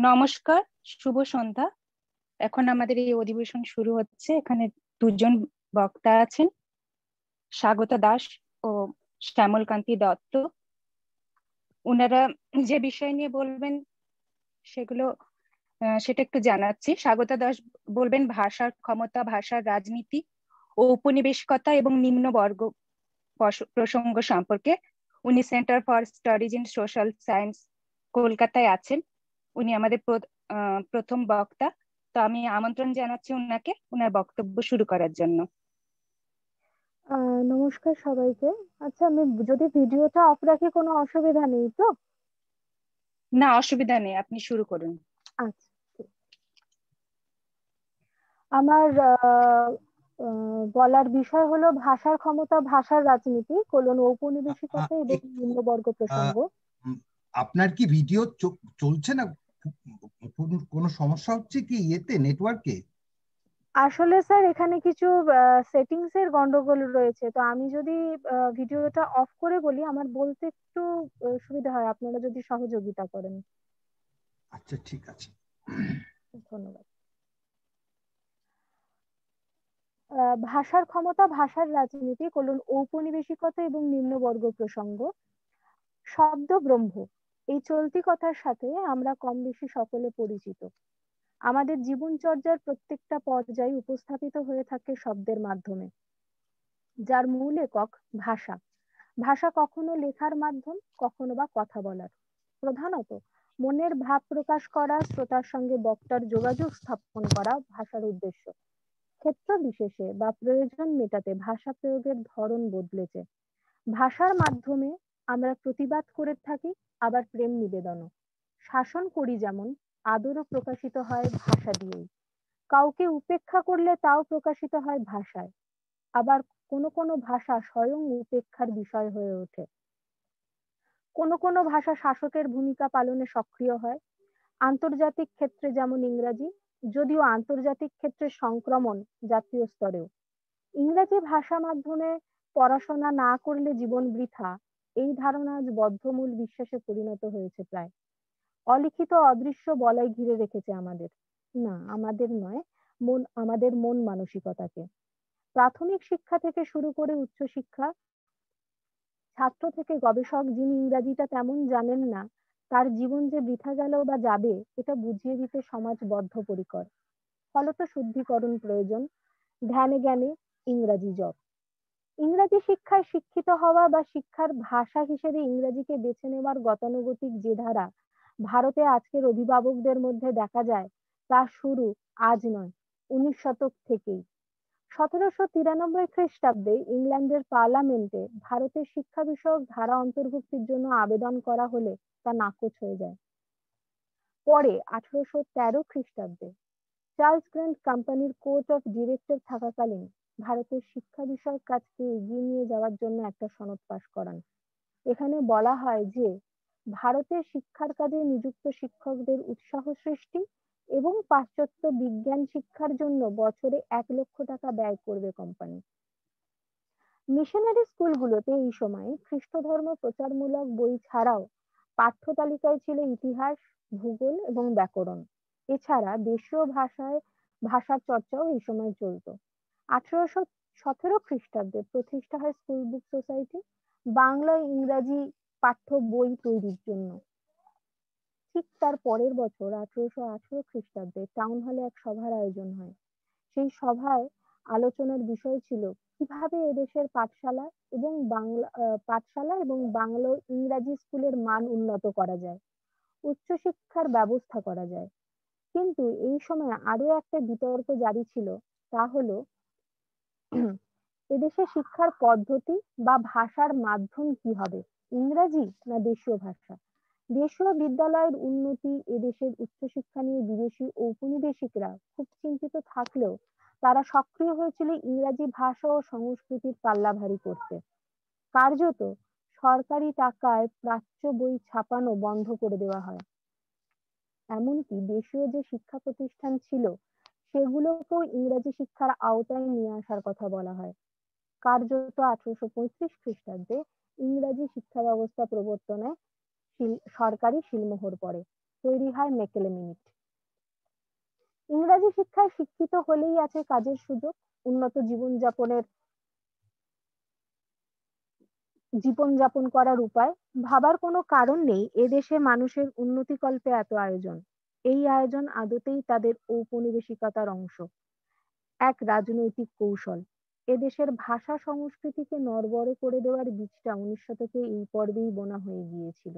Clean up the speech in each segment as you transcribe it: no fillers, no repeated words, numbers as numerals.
নমস্কার, শুভ সন্ধ্যা। এখন আমাদের এই অধিবেশন শুরু হচ্ছে। এখানে দুজন বক্তা আছেন, স্বাগতা দাস ও শ্যামলকান্তি দত্ত। ওনারা যে বিষয় নিয়ে বলবেন সেগুলো সেটা একটু জানাচ্ছি। স্বাগতা দাস বলবেন ভাষার ক্ষমতা, ভাষার রাজনীতি ও উপনিবেশিকতা এবং নিম্নবর্গ প্রসঙ্গ সম্পর্কে। উনি centre for studies in social science, কলকাতায় আছেন। উনি আমাদের প্রথম বক্তা। তো আমি আমন্ত্রণ জানাচ্ছি ওনাকে ওনার বক্তব্য শুরু করার জন্য। নমস্কার সবাইকে। আচ্ছা, আমি যদি ভিডিওটা অফ রাখি কোনো অসুবিধা নেই তো? না, অসুবিধা নেই, আপনি শুরু করুন। আচ্ছা, ঠিক। আমার বলার বিষয় হলো ভাষার ক্ষমতা, ভাষার রাজনীতি, ঔপনিবেশিকতা এবং নিম্নবর্গ প্রসঙ্গ। আপনার কি ভিডিও চলছে না? কোনো সমস্যা হচ্ছে কি নেটওয়ার্কে? আসলে স্যার, এখানে কিছু সেটিংস এর গন্ডগোল রয়েছে। তো আমি যদি ভিডিওটা অফ করে বলি, আমার বলতে একটু সুবিধা হয়, আপনারা যদি সহযোগিতা করেন। আচ্ছা, ঠিক আছে, ধন্যবাদ। ভাষার ক্ষমতা, ভাষার রাজনীতি, ঔপনিবেশিকতা এবং নিম্নবর্গ প্রসঙ্গ। শব্দ ব্রহ্ম, এই চলতি কথার সাথে আমরা কম বেশি সকলে পরিচিত। আমাদের জীবনচর্যার প্রত্যেকটা পর্যায়ে উপস্থাপিত হয়ে থাকে শব্দের মাধ্যমে, যার মূল একক ভাষা। ভাষা কখনো লেখার মাধ্যম, কখনো বা কথা বলার। প্রধানত মনের ভাব প্রকাশ করা, শ্রোতার সঙ্গে বক্তার যোগাযোগ স্থাপন করা ভাষার উদ্দেশ্য। ক্ষেত্র বিশেষে বা প্রয়োজন মেটাতে ভাষা প্রয়োগের ধরন বদলেছে। ভাষার মাধ্যমে আমরা প্রতিবাদ করে থাকি, আবার প্রেম নিবেদনও। শাসন করি যেমন, আদরও প্রকাশিত হয় ভাষা দিয়েই। কাউকে উপেক্ষা করলে তাও প্রকাশিত হয় ভাষায়। আবার কোনো কোনো ভাষা স্বয়ং উপেক্ষার বিষয় হয়ে ওঠে। কোনো কোনো ভাষা শাসকের ভূমিকা পালনে সক্রিয় হয়। আন্তর্জাতিক ক্ষেত্রে যেমন ইংরাজি, যদিও আন্তর্জাতিক ক্ষেত্রে সংক্রমণ জাতীয় স্তরেও। ইংরেজি ভাষা মাধ্যমে পড়াশোনা না করলে জীবন বৃথা, এই ধারণা আজ বদ্ধমূল বিশ্বাসে পরিণত হয়েছে প্রায়। অলিখিত অদৃশ্য বলয় ঘিরে রেখেছে আমাদের, না আমাদের নয়, আমাদের মন মানসিকতাকে। প্রাথমিক শিক্ষা থেকে শুরু করে উচ্চশিক্ষা, ছাত্র থেকে গবেষক, যিনি ইংরাজিটা তেমন জানেন না, তার জীবন যে বৃথা গেল বা যাবে, এটা বুঝিয়ে দিতে সমাজ বদ্ধপরিকর। ফলত শুদ্ধিকরণ প্রয়োজন। ধ্যানে জ্ঞানে ইংরাজি জপ। ইংরাজি শিক্ষায় শিক্ষিত হওয়া বা শিক্ষার ভাষা হিসেবে ইংরেজিকে বেছে নেওয়ার গতানুগতিক যে ধারা ভারতে আজকের অভিভাবকদের মধ্যে দেখা যায়, তা শুরু আজ নয়, 19 শতক থেকেই। 1793 খ্রিস্টাব্দে ইংল্যান্ডের পার্লামেন্টে ভারতের শিক্ষা বিষয়ক ধারা অন্তর্ভুক্তির জন্য আবেদন করা হলে তা নাকচ হয়ে যায়। পরে 1813 খ্রিস্টাব্দে চার্লস গ্র্যান্ট কোম্পানির কোর্ট অফ ডিরেক্টর থাকাকালীন ভারতের শিক্ষা বিষয়ক কাজকে এগিয়ে নিয়ে যাওয়ার জন্য একটা সনদ পাশ করান। এখানে বলা হয় যে ভারতের শিক্ষার কাজে নিযুক্ত শিক্ষকদের উৎসাহ সৃষ্টি এবং পাশ্চাত্য বিজ্ঞান শিক্ষার জন্য বছরে 1 লক্ষ টাকা ব্যয় করবে কোম্পানি। মিশনারি স্কুলগুলোতে এই সময়ে খ্রিস্ট ধর্ম প্রচারমূলক বই ছাড়াও পাঠ্য তালিকায় ছিল ইতিহাস, ভূগোল এবং ব্যাকরণ। এছাড়া দেশীয় ভাষার চর্চাও এই সময় চলতো। 1817 খ্রিস্টাব্দে প্রতিষ্ঠা হয় স্কুল বুক সোসাইটি, বাংলা ইংরাজি পাঠ্য বই তৈরির জন্য। ঠিক তার পরের বছর 1818 খ্রিস্টাব্দে টাউন হলে এক সভার আয়োজন হয়। সেই সভায় আলোচনার বিষয় ছিল কিভাবে এদেশের পাঠশালা এবং বাংলা ইংরাজি স্কুলের মান উন্নত করা যায়, উচ্চশিক্ষার ব্যবস্থা করা যায়। কিন্তু এই সময় আরো একটা বিতর্ক জারি ছিল, তা হলো এদেশে শিক্ষার পদ্ধতি বা ভাষার মাধ্যম কি হবে, ইংরাজি না দেশীয় ভাষা। দেশীয় বিদ্যালয়ের উন্নতি, এদেশের উচ্চশিক্ষা নিয়ে বিদেশি ঔপনিবেশিকরা খুব চিন্তিত থাকলেও তারা সক্রিয় হয়েছিল ইংরাজি ভাষা ও সংস্কৃতির পাল্লা ভারী করতে। কার্যত সরকারি টাকায় প্রাচ্য বই ছাপানো বন্ধ করে দেওয়া হয়। এমনকি দেশীয় যে শিক্ষা প্রতিষ্ঠান ছিল সেগুলোকেও ইংরাজি শিক্ষার আওতায় নিয়ে আসার কথা বলা হয়। কার্যত 1835 খ্রিস্টাব্দে ইংরাজি শিক্ষা ব্যবস্থা প্রবর্তনে সরকারি সিলমোহর পড়ে। তৈরি হয় মেকেলে মিনিট। ইংরাজি শিক্ষায় শিক্ষিত হলেই আছে কাজের সুযোগ, উন্নত জীবনযাপন করার উপায়। ভাবার কোনো কারণ নেই এদেশে মানুষের উন্নতিকল্পে এত আয়োজন। এই আয়োজন আদতেই তাদের ঔপনিবেশিকতার অংশ, এক রাজনৈতিক কৌশল। এদেশের ভাষা সংস্কৃতিকে নড়বড়ে করে দেওয়ার বীজটা 19 শতকে এই পর্বেই বোনা হয়ে গিয়েছিল।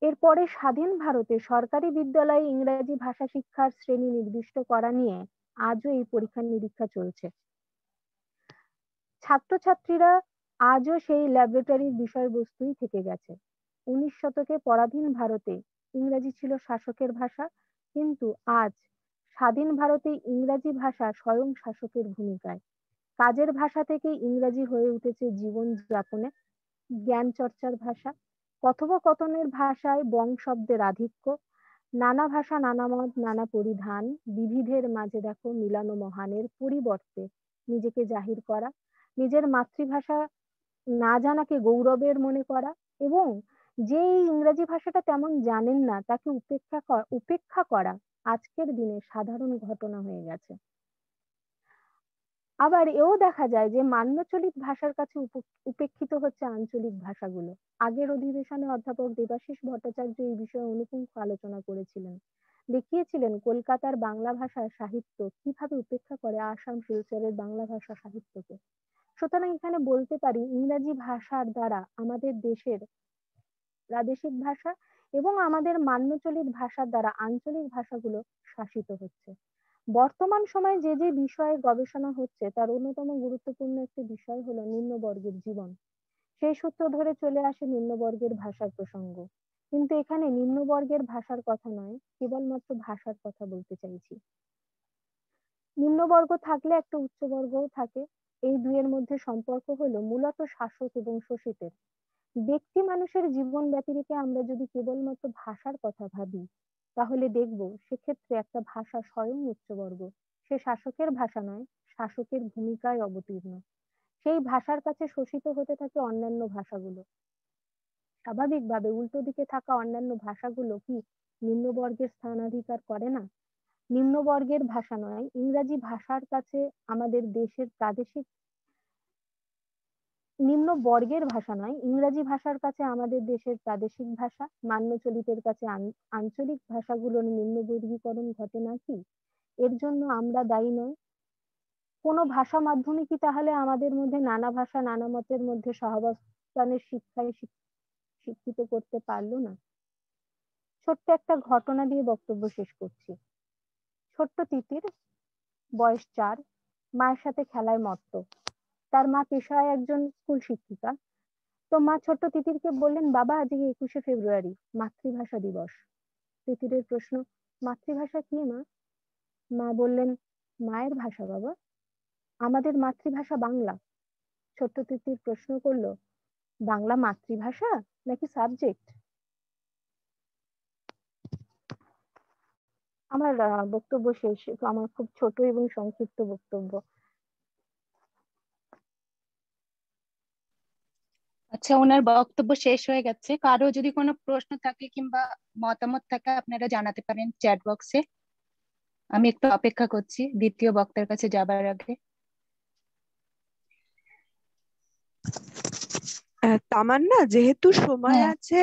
এরপরে স্বাধীন ভারতে সরকারি বিদ্যালয়ে ইংরেজি ভাষা শিক্ষার শ্রেণী নির্দিষ্ট করা নিয়ে আজও এই পরীক্ষা নিরীক্ষা চলছে। ছাত্রছাত্রীরা আজও সেই ল্যাবরেটরির বিষয়বস্তুই থেকে গেছে। 19 শতকে পরাধীন ভারতে ইংরেজি ছিল শাসকের ভাষা, কিন্তু আজ স্বাধীন ভারতে ইংরেজি ভাষা স্বয়ং শাসকের ভূমিকায়। কাজের ভাষা থেকে ইংরেজি হয়ে উঠেছে জীবন যাপনে, জ্ঞান চর্চার ভাষা। কথোপকথনের ভাষায় বং শব্দের আধিক্য। নানা ভাষা, নানা মত, নানা পরিধান, বিবিধের মাঝে দেখো মিলানো মহানের পরিবর্তে নিজেকে জাহির করা, নিজের মাতৃভাষা না জানাকে গৌরবের মনে করা, এবং যে ইংরেজি ভাষাটা তেমন জানেন না তাকে উপেক্ষা করা আজকের দিনে সাধারণ ঘটনা হয়ে গেছে। আবার এও দেখা যায় যে মান্যচলিত ভাষার কাছে উপেক্ষিত হচ্ছে আঞ্চলিক ভাষাগুলো। আগের অধিবেশনে অধ্যাপক দেবাশিস ভট্টাচার্য এই বিষয়ে অনুপুঙ্খ আলোচনা করেছিলেন। দেখিয়েছিলেন কলকাতার বাংলা ভাষা সাহিত্য কিভাবে উপেক্ষা করে আসাম শিলচরের বাংলা ভাষা সাহিত্যকে। সুতরাং এখানে বলতে পারি ইংরেজি ভাষার দ্বারা আমাদের দেশের প্রাদেশিক ভাষা এবং আমাদের মান্যচলিত ভাষার দ্বারা আঞ্চলিক ভাষাগুলো শাসিত হচ্ছে। বর্তমান সময়ে যে যে বিষয়ে গবেষণা হচ্ছে তার অন্যতম গুরুত্বপূর্ণ একটি বিষয় হলো নিম্নবর্গের জীবন। সেই সূত্র ধরে চলে আসে নিম্নবর্গের ভাষার প্রসঙ্গ। কিন্তু এখানে নিম্নবর্গের ভাষার কথা নয়, কেবলমাত্র ভাষার কথা বলতে চাইছি। নিম্নবর্গ থাকলে একটা উচ্চবর্গও থাকে। এই দুইয়ের মধ্যে সম্পর্ক হলো মূলত শাসক এবং শোষিতের। ব্যক্তি মানুষের জীবন ব্যতিরেকে আমরা যদি কেবলমাত্র ভাষার কথা ভাবি তাহলে দেখব সেক্ষেত্রে একটা ভাষা স্বয়ং উচ্চবর্গ। সে শাসকের ভাষা নয়, শাসকের ভূমিকায় অবতীর্ণ। সেই ভাষার কাছে শোষিত হতে থাকে অন্যান্য ভাষাগুলো। স্বাভাবিকভাবে উল্টো দিকে থাকা অন্যান্য ভাষাগুলো কি নিম্নবর্গের স্থানাধিকার করে না? নিম্নবর্গের ভাষা নয়, ইংরেজি ভাষার কাছে আমাদের দেশের প্রাদেশিক নিম্ন বর্গের ভাষা নয়, ইংরেজি ভাষার কাছে আমাদের দেশের প্রাদেশিক ভাষা, মান্যচলিতের কাছে আঞ্চলিক ভাষাগুলোর নিম্নবর্গীকরণ ঘটে নাকি? এর জন্য আমরা দায়ী নই। কোনো ভাষা মাধ্যমে কি তাহলে আমাদের মধ্যে নানা ভাষা নানা মতের মধ্যে সহাবস্থানের শিক্ষায় শিক্ষিত করতে পারলো না? ছোট্ট একটা ঘটনা দিয়ে বক্তব্য শেষ করছি। ছোট্ট তিতির, বয়স 4, মায়ের সাথে খেলায় মত্ত। তার মা পেশায় একজন স্কুল শিক্ষিকা। তো মা ছোট্ট তিতিরকে বললেন, বাবা আজকে 21শে ফেব্রুয়ারি, মাতৃভাষা দিবস। তিতিরের প্রশ্ন, মাতৃভাষা কি মা? মা বললেন, মায়ের ভাষা বাবা, আমাদের মাতৃভাষা বাংলা। ছোট্ট তিতির প্রশ্ন করলো, বাংলা মাতৃভাষা নাকি সাবজেক্ট? আমার বক্তব্য শেষ। আমার খুব ছোট এবং সংক্ষিপ্ত বক্তব্য। আচ্ছা, ওনার বক্তব্য শেষ হয়ে গেছে। কারো যদি কোনো প্রশ্ন থাকে কিংবা মতামত থাকে আপনারা জানাতে পারেন চ্যাট বক্সে। আমি একটু অপেক্ষা করছি দ্বিতীয় বক্তার কাছে যাবার আগে। তামান্না, যেহেতু সময় হ্যাঁ আছে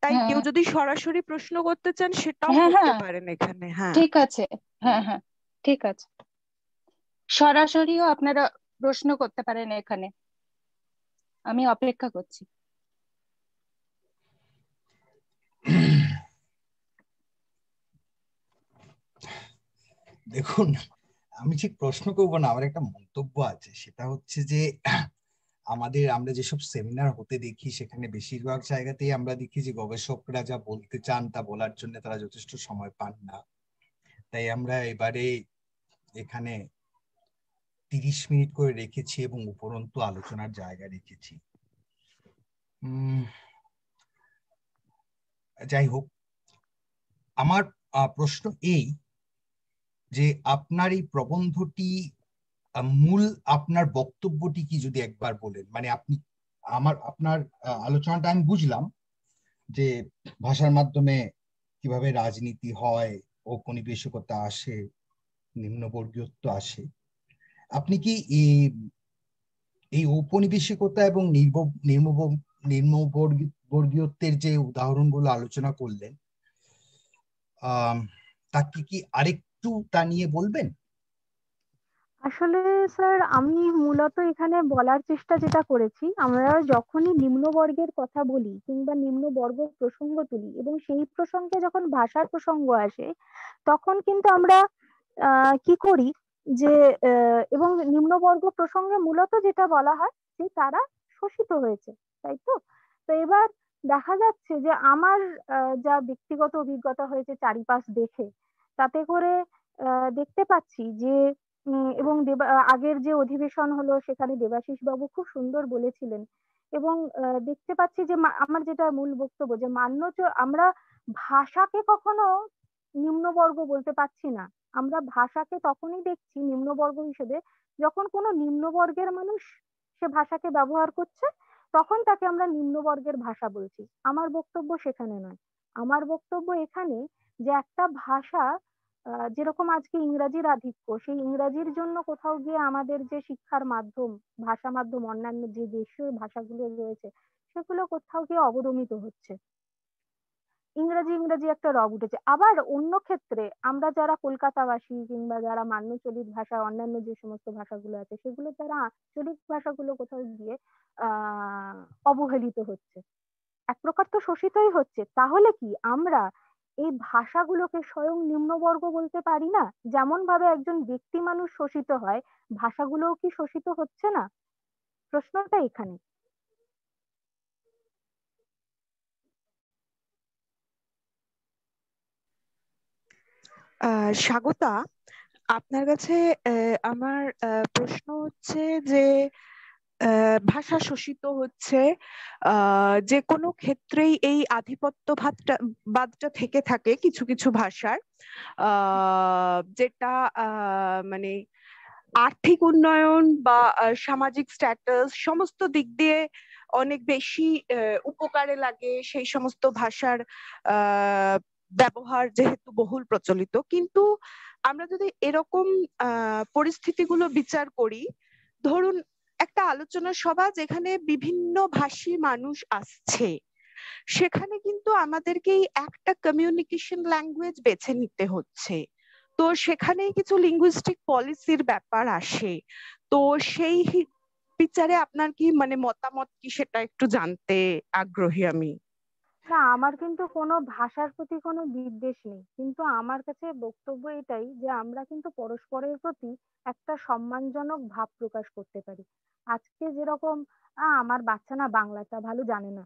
তাই হ্যাঁ কেউ যদি সরাসরি প্রশ্ন করতে চান সেটাও হ্যাঁ করতে হ্যাঁ পারেন এখানে। হ্যাঁ, ঠিক আছে। হ্যাঁ হ্যাঁ ঠিক আছে, সরাসরিও আপনারা প্রশ্ন করতে পারেন এখানে। আমি অপেক্ষা করছি। দেখুন, আমি ঠিক প্রশ্ন করবো না, আমার একটা মন্তব্য আছে। সেটা হচ্ছে যে আমরা যেসব সেমিনার হতে দেখি সেখানে বেশিরভাগ জায়গাতেই আমরা দেখি যে গবেষকরা যা বলতে চান তা বলার জন্য তারা যথেষ্ট সময় পান না। তাই আমরা এবারে এখানে 30 মিনিট করে রেখেছি এবং উপরন্তু আলোচনার জায়গা রেখেছি। যাই হোক, আমার প্রশ্ন এই যে আপনার এই প্রবন্ধটি মূল আপনার বক্তব্যটি কি যদি একবার বলেন। মানে আপনার আলোচনাটা আমি বুঝলাম, যে ভাষার মাধ্যমে কিভাবে রাজনীতি হয়, ঔপনিবেশিকতা আসে, নিম্নবর্গীয়ত্ব আসে, আপনি কি এই ঔপনিবেশিকতা এবং নিম্নবর্গীয়ত্বের যে উদাহরণগুলো আলোচনা করলেন, তাকে কি আরেকটু তা নিয়ে বলবেন? আসলে স্যার আমি মূলত এখানে বলার চেষ্টা যেটা করেছি, আমরা যখনই নিম্নবর্গের কথা বলি কিংবা নিম্নবর্গ প্রসঙ্গ তুলি এবং সেই প্রসঙ্গে যখন ভাষার প্রসঙ্গ আসে, তখন কিন্তু আমরা কি করি যে এবং নিম্নবর্গ প্রসঙ্গে মূলত যেটা বলা হয় যে তারা শোষিত হয়েছে, তাই তো? তো এবার দেখা যাচ্ছে যে আমার যা ব্যক্তিগত অভিজ্ঞতা হয়েছে চারিপাশ দেখে, তাতে করে দেখতে পাচ্ছি যে এবং আগের যে অধিবেশন হলো সেখানে দেবাশিস বাবু খুব সুন্দর বলেছিলেন, এবং দেখতে পাচ্ছি যে আমার যেটা মূল বক্তব্য যে আমরা ভাষাকে কখনো নিম্নবর্গ বলতে পারছি না। আমরা ভাষাকে তখনই দেখছি নিম্নবর্গ হিসেবে যখন কোনো নিম্নবর্গের মানুষ সে ভাষাকে ব্যবহার করছে, তখন তাকে আমরা নিম্নবর্গের ভাষা বলছি। আমার বক্তব্য সেখানে নয়। আমার বক্তব্য এখানে যে একটা ভাষা যেরকম আজকে ইংরাজির আধিক্য, সেই ইংরাজির জন্য কোথাও গিয়ে আমাদের যে শিক্ষার মাধ্যম, ভাষা মাধ্যম, অন্যান্য যে দেশীয় ভাষাগুলো রয়েছে সেগুলো কোথাও গিয়ে অবদমিত হচ্ছে। ইংরাজি ইংরাজি একটা রব উঠেছে। আবার অন্য ক্ষেত্রে আমরা যারা কলকাতাবাসী কিংবা যারা মান্য চলিত ভাষা, অন্যান্য যে সমস্ত ভাষাগুলো আছে সেগুলো যারা আঞ্চলিক ভাষাগুলো কোথাও গিয়ে আহ অবহেলিত হচ্ছে, এক প্রকার তো শোষিতই হচ্ছে। তাহলে কি আমরা এই ভাষাগুলোকে স্বয়ং নিম্নবর্গ বলতে পারি না? যেমন ভাবে একজন ব্যক্তি মানুষ শোষিত হয়, ভাষাগুলোও কি শোষিত হচ্ছে না? প্রশ্নটা এখানে। স্বাগতা, আপনার কাছে আমার প্রশ্ন হচ্ছে যে ভাষা শোষিত হচ্ছে, যে কোনো ক্ষেত্রেই এই বাদটা থেকে থাকে কিছু কিছু ভাষার, যেটা মানে আর্থিক উন্নয়ন বা সামাজিক স্ট্যাটাস সমস্ত দিক দিয়ে অনেক বেশি উপকারে লাগে সেই সমস্ত ভাষার ব্যবহার যেহেতু বহুল প্রচলিত। কিন্তু আমরা যদি এরকম পরিস্থিতিগুলো বিচার করি, ধরুন একটা আলোচনা সভা যেখানে বিভিন্ন ভাষী মানুষ আসছে, সেখানে কিন্তু আমাদেরকেই একটা কমিউনিকেশন ল্যাঙ্গুয়েজ বেছে নিতে হচ্ছে। তো সেখানেই কিছু লিঙ্গুইস্টিক পলিসির ব্যাপার আসে। তো সেই বিচারে আপনার কি মানে মতামত কি, সেটা একটু জানতে আগ্রহী আমি। না, আমার কিন্তু কোনো ভাষার প্রতি কোনো বিদ্বেষ নেই, কিন্তু আমার কাছে বক্তব্য এটাই যে আমরা কিন্তু পরস্পরের প্রতি একটা সম্মানজনক ভাব প্রকাশ করতে পারি। আজকে যেরকম আমার বাচ্চা না বাংলাটা ভালো জানে না,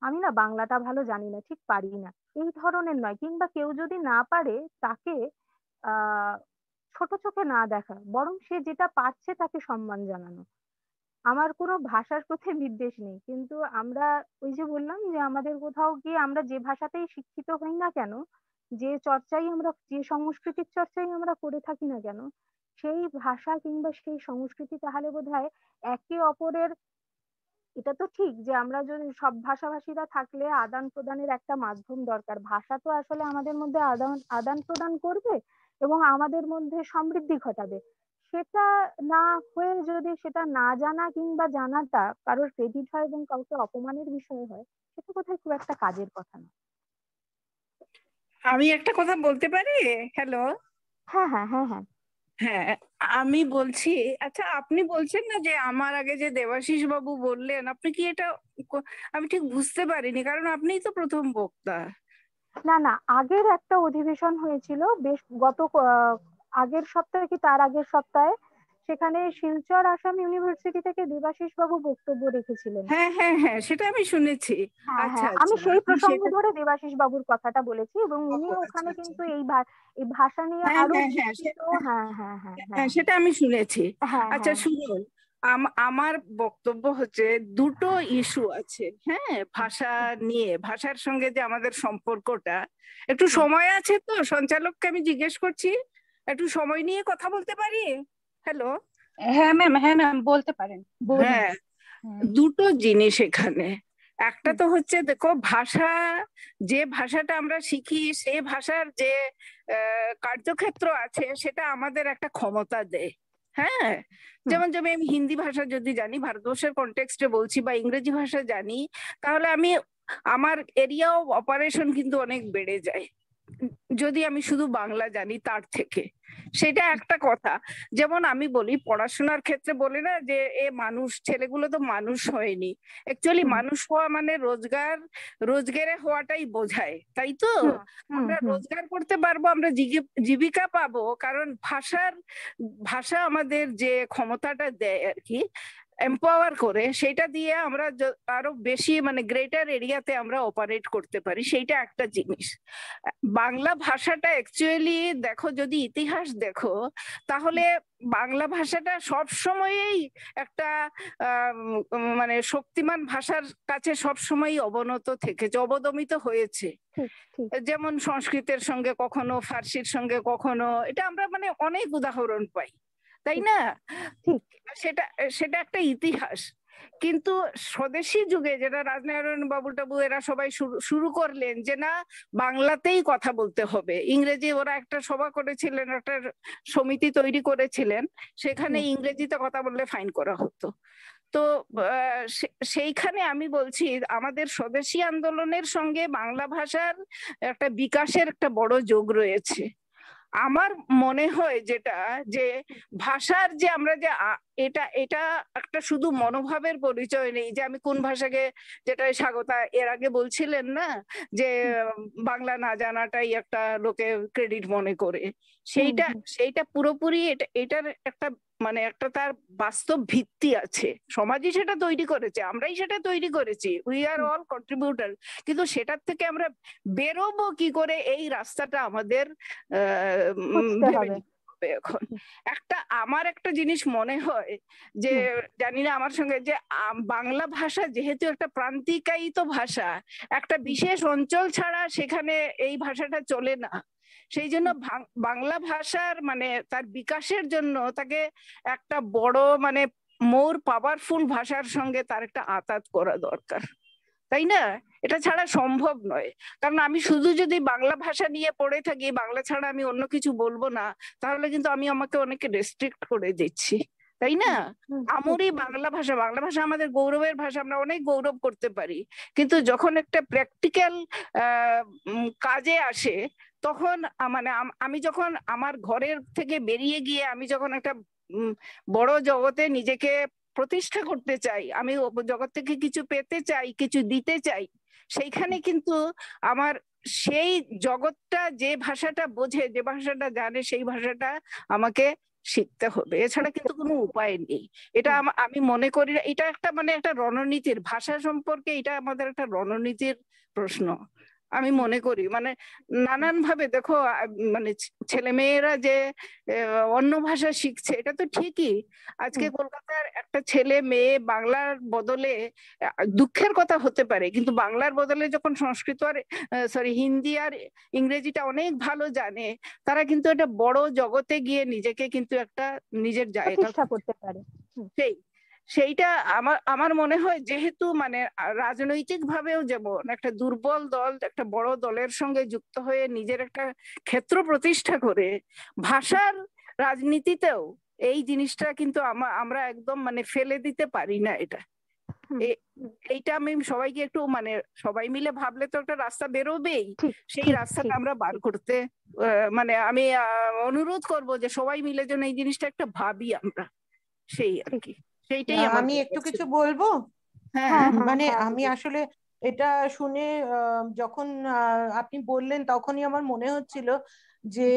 আমি না বাংলাটা ভালো জানি না, ঠিক পারি না, এই ধরনের নয়। কিংবা কেউ যদি না পারে তাকে আহ ছোট চোখে না দেখা, বরং সে যেটা পারছে তাকে সম্মান জানানো। আমার কোনো ভাষার প্রতি বিদ্বেষ নেই, কিন্তু আমরা ওই যে বললাম যে আমাদের কোথাও গিয়ে আমরা যে ভাষাতেই শিক্ষিত হই না কেন, যে সংস্কৃতির চর্চাই আমরা করে থাকি না কেন, সেই ভাষা কিংবা সেই সংস্কৃতি তাহলে বোধহয় একে অপরের, এটা তো ঠিক যে আমরা যদি সব ভাষাভাষীরা থাকলে আদান প্রদানের একটা মাধ্যম দরকার। ভাষা তো আসলে আমাদের মধ্যে আদান আদান প্রদান করবে এবং আমাদের মধ্যে সমৃদ্ধি ঘটাবে। সেটা না হয়ে যদি সেটা না জানা কিংবা জানাটা কারোর ক্রেডিট হয় এবং কাউকে অপমানের বিষয় হয়, সেটা কোথায় খুব একটা কাজের কথা না। আমি একটা কথা বলতে পারি? হ্যালো। হ্যাঁ হ্যাঁ হ্যাঁ হ্যাঁ। হ্যাঁ, আমি বলছি, আচ্ছা আপনি বলছেন না যে আমার আগে যে দেবাশিস বাবু বললেন, আপনি কি এটা আমি ঠিক বুঝতে পারিনি, কারণ আপনিই তো প্রথম বক্তা। না না, আগের একটা অধিবেশন হয়েছিল বেশ আগের সপ্তাহে কি তার আগের সপ্তাহে, সেখানে শিলচর আসাম ইউনিভার্সিটি থেকে দেবাশিস বাবু বক্তব্য রেখেছিলেন। হ্যাঁ হ্যাঁ হ্যাঁ, সেটা আমি শুনেছি। হ্যাঁ আচ্ছা হ্যাঁ, আমি আচ্ছা, সেই আপনি প্রসঙ্গ সেটা, ধরে দেবাশিস বাবুর কথাটা বলেছি এবং উনি আচ্ছা ওখানে আচ্ছা, কিন্তু এই ভাষা নিয়ে হ্যাঁ আরো হ্যাঁ হ্যাঁ, বিস্তৃত। হ্যাঁ হ্যাঁ হ্যাঁ হ্যাঁ হ্যাঁ সেটা আমি শুনেছি। হ্যাঁ আচ্ছা হ্যাঁ শুনুন, আমার বক্তব্য হচ্ছে দুটো ইস্যু আছে, হ্যাঁ, ভাষা নিয়ে, ভাষার সঙ্গে যে আমাদের সম্পর্কটা। একটু হ্যাঁ সময় আছে তো? সঞ্চালককে আমি জিজ্ঞেস করছি, একটু সময় নিয়ে কথা বলতে পারি? হ্যালো। হ্যাঁ ম্যাম, হ্যাঁ ম্যাম, বলতে পারেন, বলুন। হ্যাঁ, দুটো জিনিস এখানে। একটা তো হচ্ছে দেখো ভাষা, যে ভাষাটা আমরা শিখি সেই ভাষার যে কার্যক্ষেত্র আছে সেটা আমাদের একটা ক্ষমতা দেয়। হ্যাঁ, যেমন যেমন আমি হিন্দি ভাষা যদি জানি, ভারতবর্ষের কনটেক্সটে বলছি, বা ইংরেজি ভাষা জানি, তাহলে আমার এরিয়া অফ অপারেশন কিন্তু অনেক বেড়ে যায় যদি আমি শুধু বাংলা জানি তার থেকে। সেটা একটা কথা। যেমন আমি বলি পড়াশোনার ক্ষেত্রে বলি না যে মানুষ, ছেলেগুলো তো মানুষ হয়নি। অ্যাকচুয়ালি মানুষ হওয়া মানে রোজগারে হওয়াটাই বোঝায়, তাই তো? আমরা রোজগার করতে পারবো, আমরা জীবিকা পাবো, কারণ ভাষা আমাদের যে ক্ষমতাটা দেয় আর কি, এম্পাওয়ার করে, সেটা দিয়ে আমরা আরো বেশি মানে গ্রেটার এরিয়াতে আমরা অপারেট করতে পারি। সেইটা একটা জিনিস। বাংলা ভাষাটা অ্যাকচুয়ালি দেখো, যদি ইতিহাস দেখো, তাহলে বাংলা ভাষাটা সব সময়ই একটা মানে শক্তিমান ভাষার কাছে সব সময়ই অবনত থেকেছে, অবদমিত হয়েছে। যেমন সংস্কৃতের সঙ্গে কখনো, ফার্সির সঙ্গে কখনো, এটা আমরা মানে অনেক উদাহরণ পাই, তাই না? সেটা একটা ইতিহাস। কিন্তু স্বদেশী যুগে যেটা রাজনারায়ণ বাবু টাবু এরা সবাই শুরু করলেন যে না, বাংলাতেই কথা বলতে হবে। ইংরেজি, ওরা একটা সভা করেছিলেন, একটা সমিতি তৈরি করেছিলেন, সেখানে ইংরেজিতে কথা বললে ফাইন করা হতো। তো সেইখানে আমি বলছি আমাদের স্বদেশী আন্দোলনের সঙ্গে বাংলা ভাষার একটা বিকাশের একটা বড় যোগ রয়েছে। আমার মনে হয় যেটা, যে ভাষার যে আমরা যে এটা একটা শুধু মনোভাবের পরিচয় নেই, যে আমি কোন ভাষাকে, যেটা স্বাগতা এর আগে বলছিলেন না, যে বাংলা না জানাটাই একটা লোকে ক্রেডিট মনে করে, সেইটা পুরোপুরি এটার একটা মানে একটা তার বাস্তব ভিত্তি আছে। সমাজই সেটা তৈরি করেছে, আমরাই সেটা তৈরি করেছি, উই আর অল কন্ট্রিবিউটার। কিন্তু সেটার থেকে আমরা বেরোবো কি করে, এই রাস্তাটা আমাদের এখন আমার একটা জিনিস মনে হয় যে, জানি না আমার সঙ্গে, যে বাংলা ভাষা যেহেতু একটা প্রান্তিকায়িত ভাষা, একটা বিশেষ অঞ্চল ছাড়া সেখানে এই ভাষাটা চলে না। সেই জন্য বাংলা ভাষার মানে তার বিকাশের জন্য তাকে একটা বড় মানে মোর পাওয়ারফুল ভাষার সঙ্গে তার একটা আতাত করা দরকার, তাই না? এটা ছাড়া সম্ভব নয়। কারণ আমি শুধু যদি বাংলা ভাষা নিয়ে পড়ে থাকি, বাংলা ছাড়া আমি অন্য কিছু বলবো না, তাহলে কিন্তু আমাকে অনেকে রেস্ট্রিক্ট করে দিচ্ছি, তাই না? আমারই বাংলা ভাষা আমাদের গৌরবের ভাষা, আমরা অনেক গৌরব করতে পারি। কিন্তু যখন একটা প্র্যাকটিক্যাল কাজে আসে, তখন মানে আমি যখন আমার ঘরের থেকে বেরিয়ে গিয়ে আমি যখন একটা বড় জগতে নিজেকে প্রতিষ্ঠা করতে চাই, আমি জগৎ থেকে কিছু পেতে চাই, কিছু দিতে চাই, সেইখানে কিন্তু আমার সেই জগৎটা, যে ভাষাটা বোঝে, যে ভাষাটা জানে, সেই ভাষাটা আমাকে শিখতে হবে। এছাড়া কিন্তু কোনো উপায় নেই। এটা আমি মনে করি এটা একটা মানে একটা রণনীতির, ভাষা সম্পর্কে এটা আমাদের একটা রণনীতির প্রশ্ন আমি মনে করি। মানে নানান ভাবে দেখো, মানে ছেলেমেয়েরা যে অন্য ভাষা শিখছে, এটা তো ঠিকই। আজকে কলকাতার একটা ছেলে মেয়ে বাংলার বদলে, দুঃখের কথা হতে পারে, কিন্তু বাংলার বদলে যখন সংস্কৃত আর হিন্দি আর ইংরেজিটা অনেক ভালো জানে, তারা কিন্তু একটা বড় জগতে গিয়ে নিজেকে কিন্তু একটা নিজের জায়গা করতে পারে। সেইটা আমার মনে হয়, যেহেতু মানে রাজনৈতিক ভাবেও যেমন একটা দুর্বল দল একটা বড় দলের সঙ্গে যুক্ত হয়ে নিজের একটা ক্ষেত্র প্রতিষ্ঠা করে, ভাষার রাজনীতিতেও এই জিনিসটা কিন্তু আমরা একদম মানে ফেলে দিতে পারি না। এইটা আমি সবাইকে একটু মানে সবাই মিলে ভাবলে তো একটা রাস্তা বেরোবেই, সেই রাস্তাটা আমরা বার করতে মানে আমি অনুরোধ করব যে সবাই মিলে যেন এই জিনিসটা একটা ভাবি আমরা, সেই আর কি। সেইটাই আমি একটু কিছু বলবো। মানে আমি আসলে এটা শুনে যখন আপনি বললেন, তখনই আমার মনে হচ্ছিল যে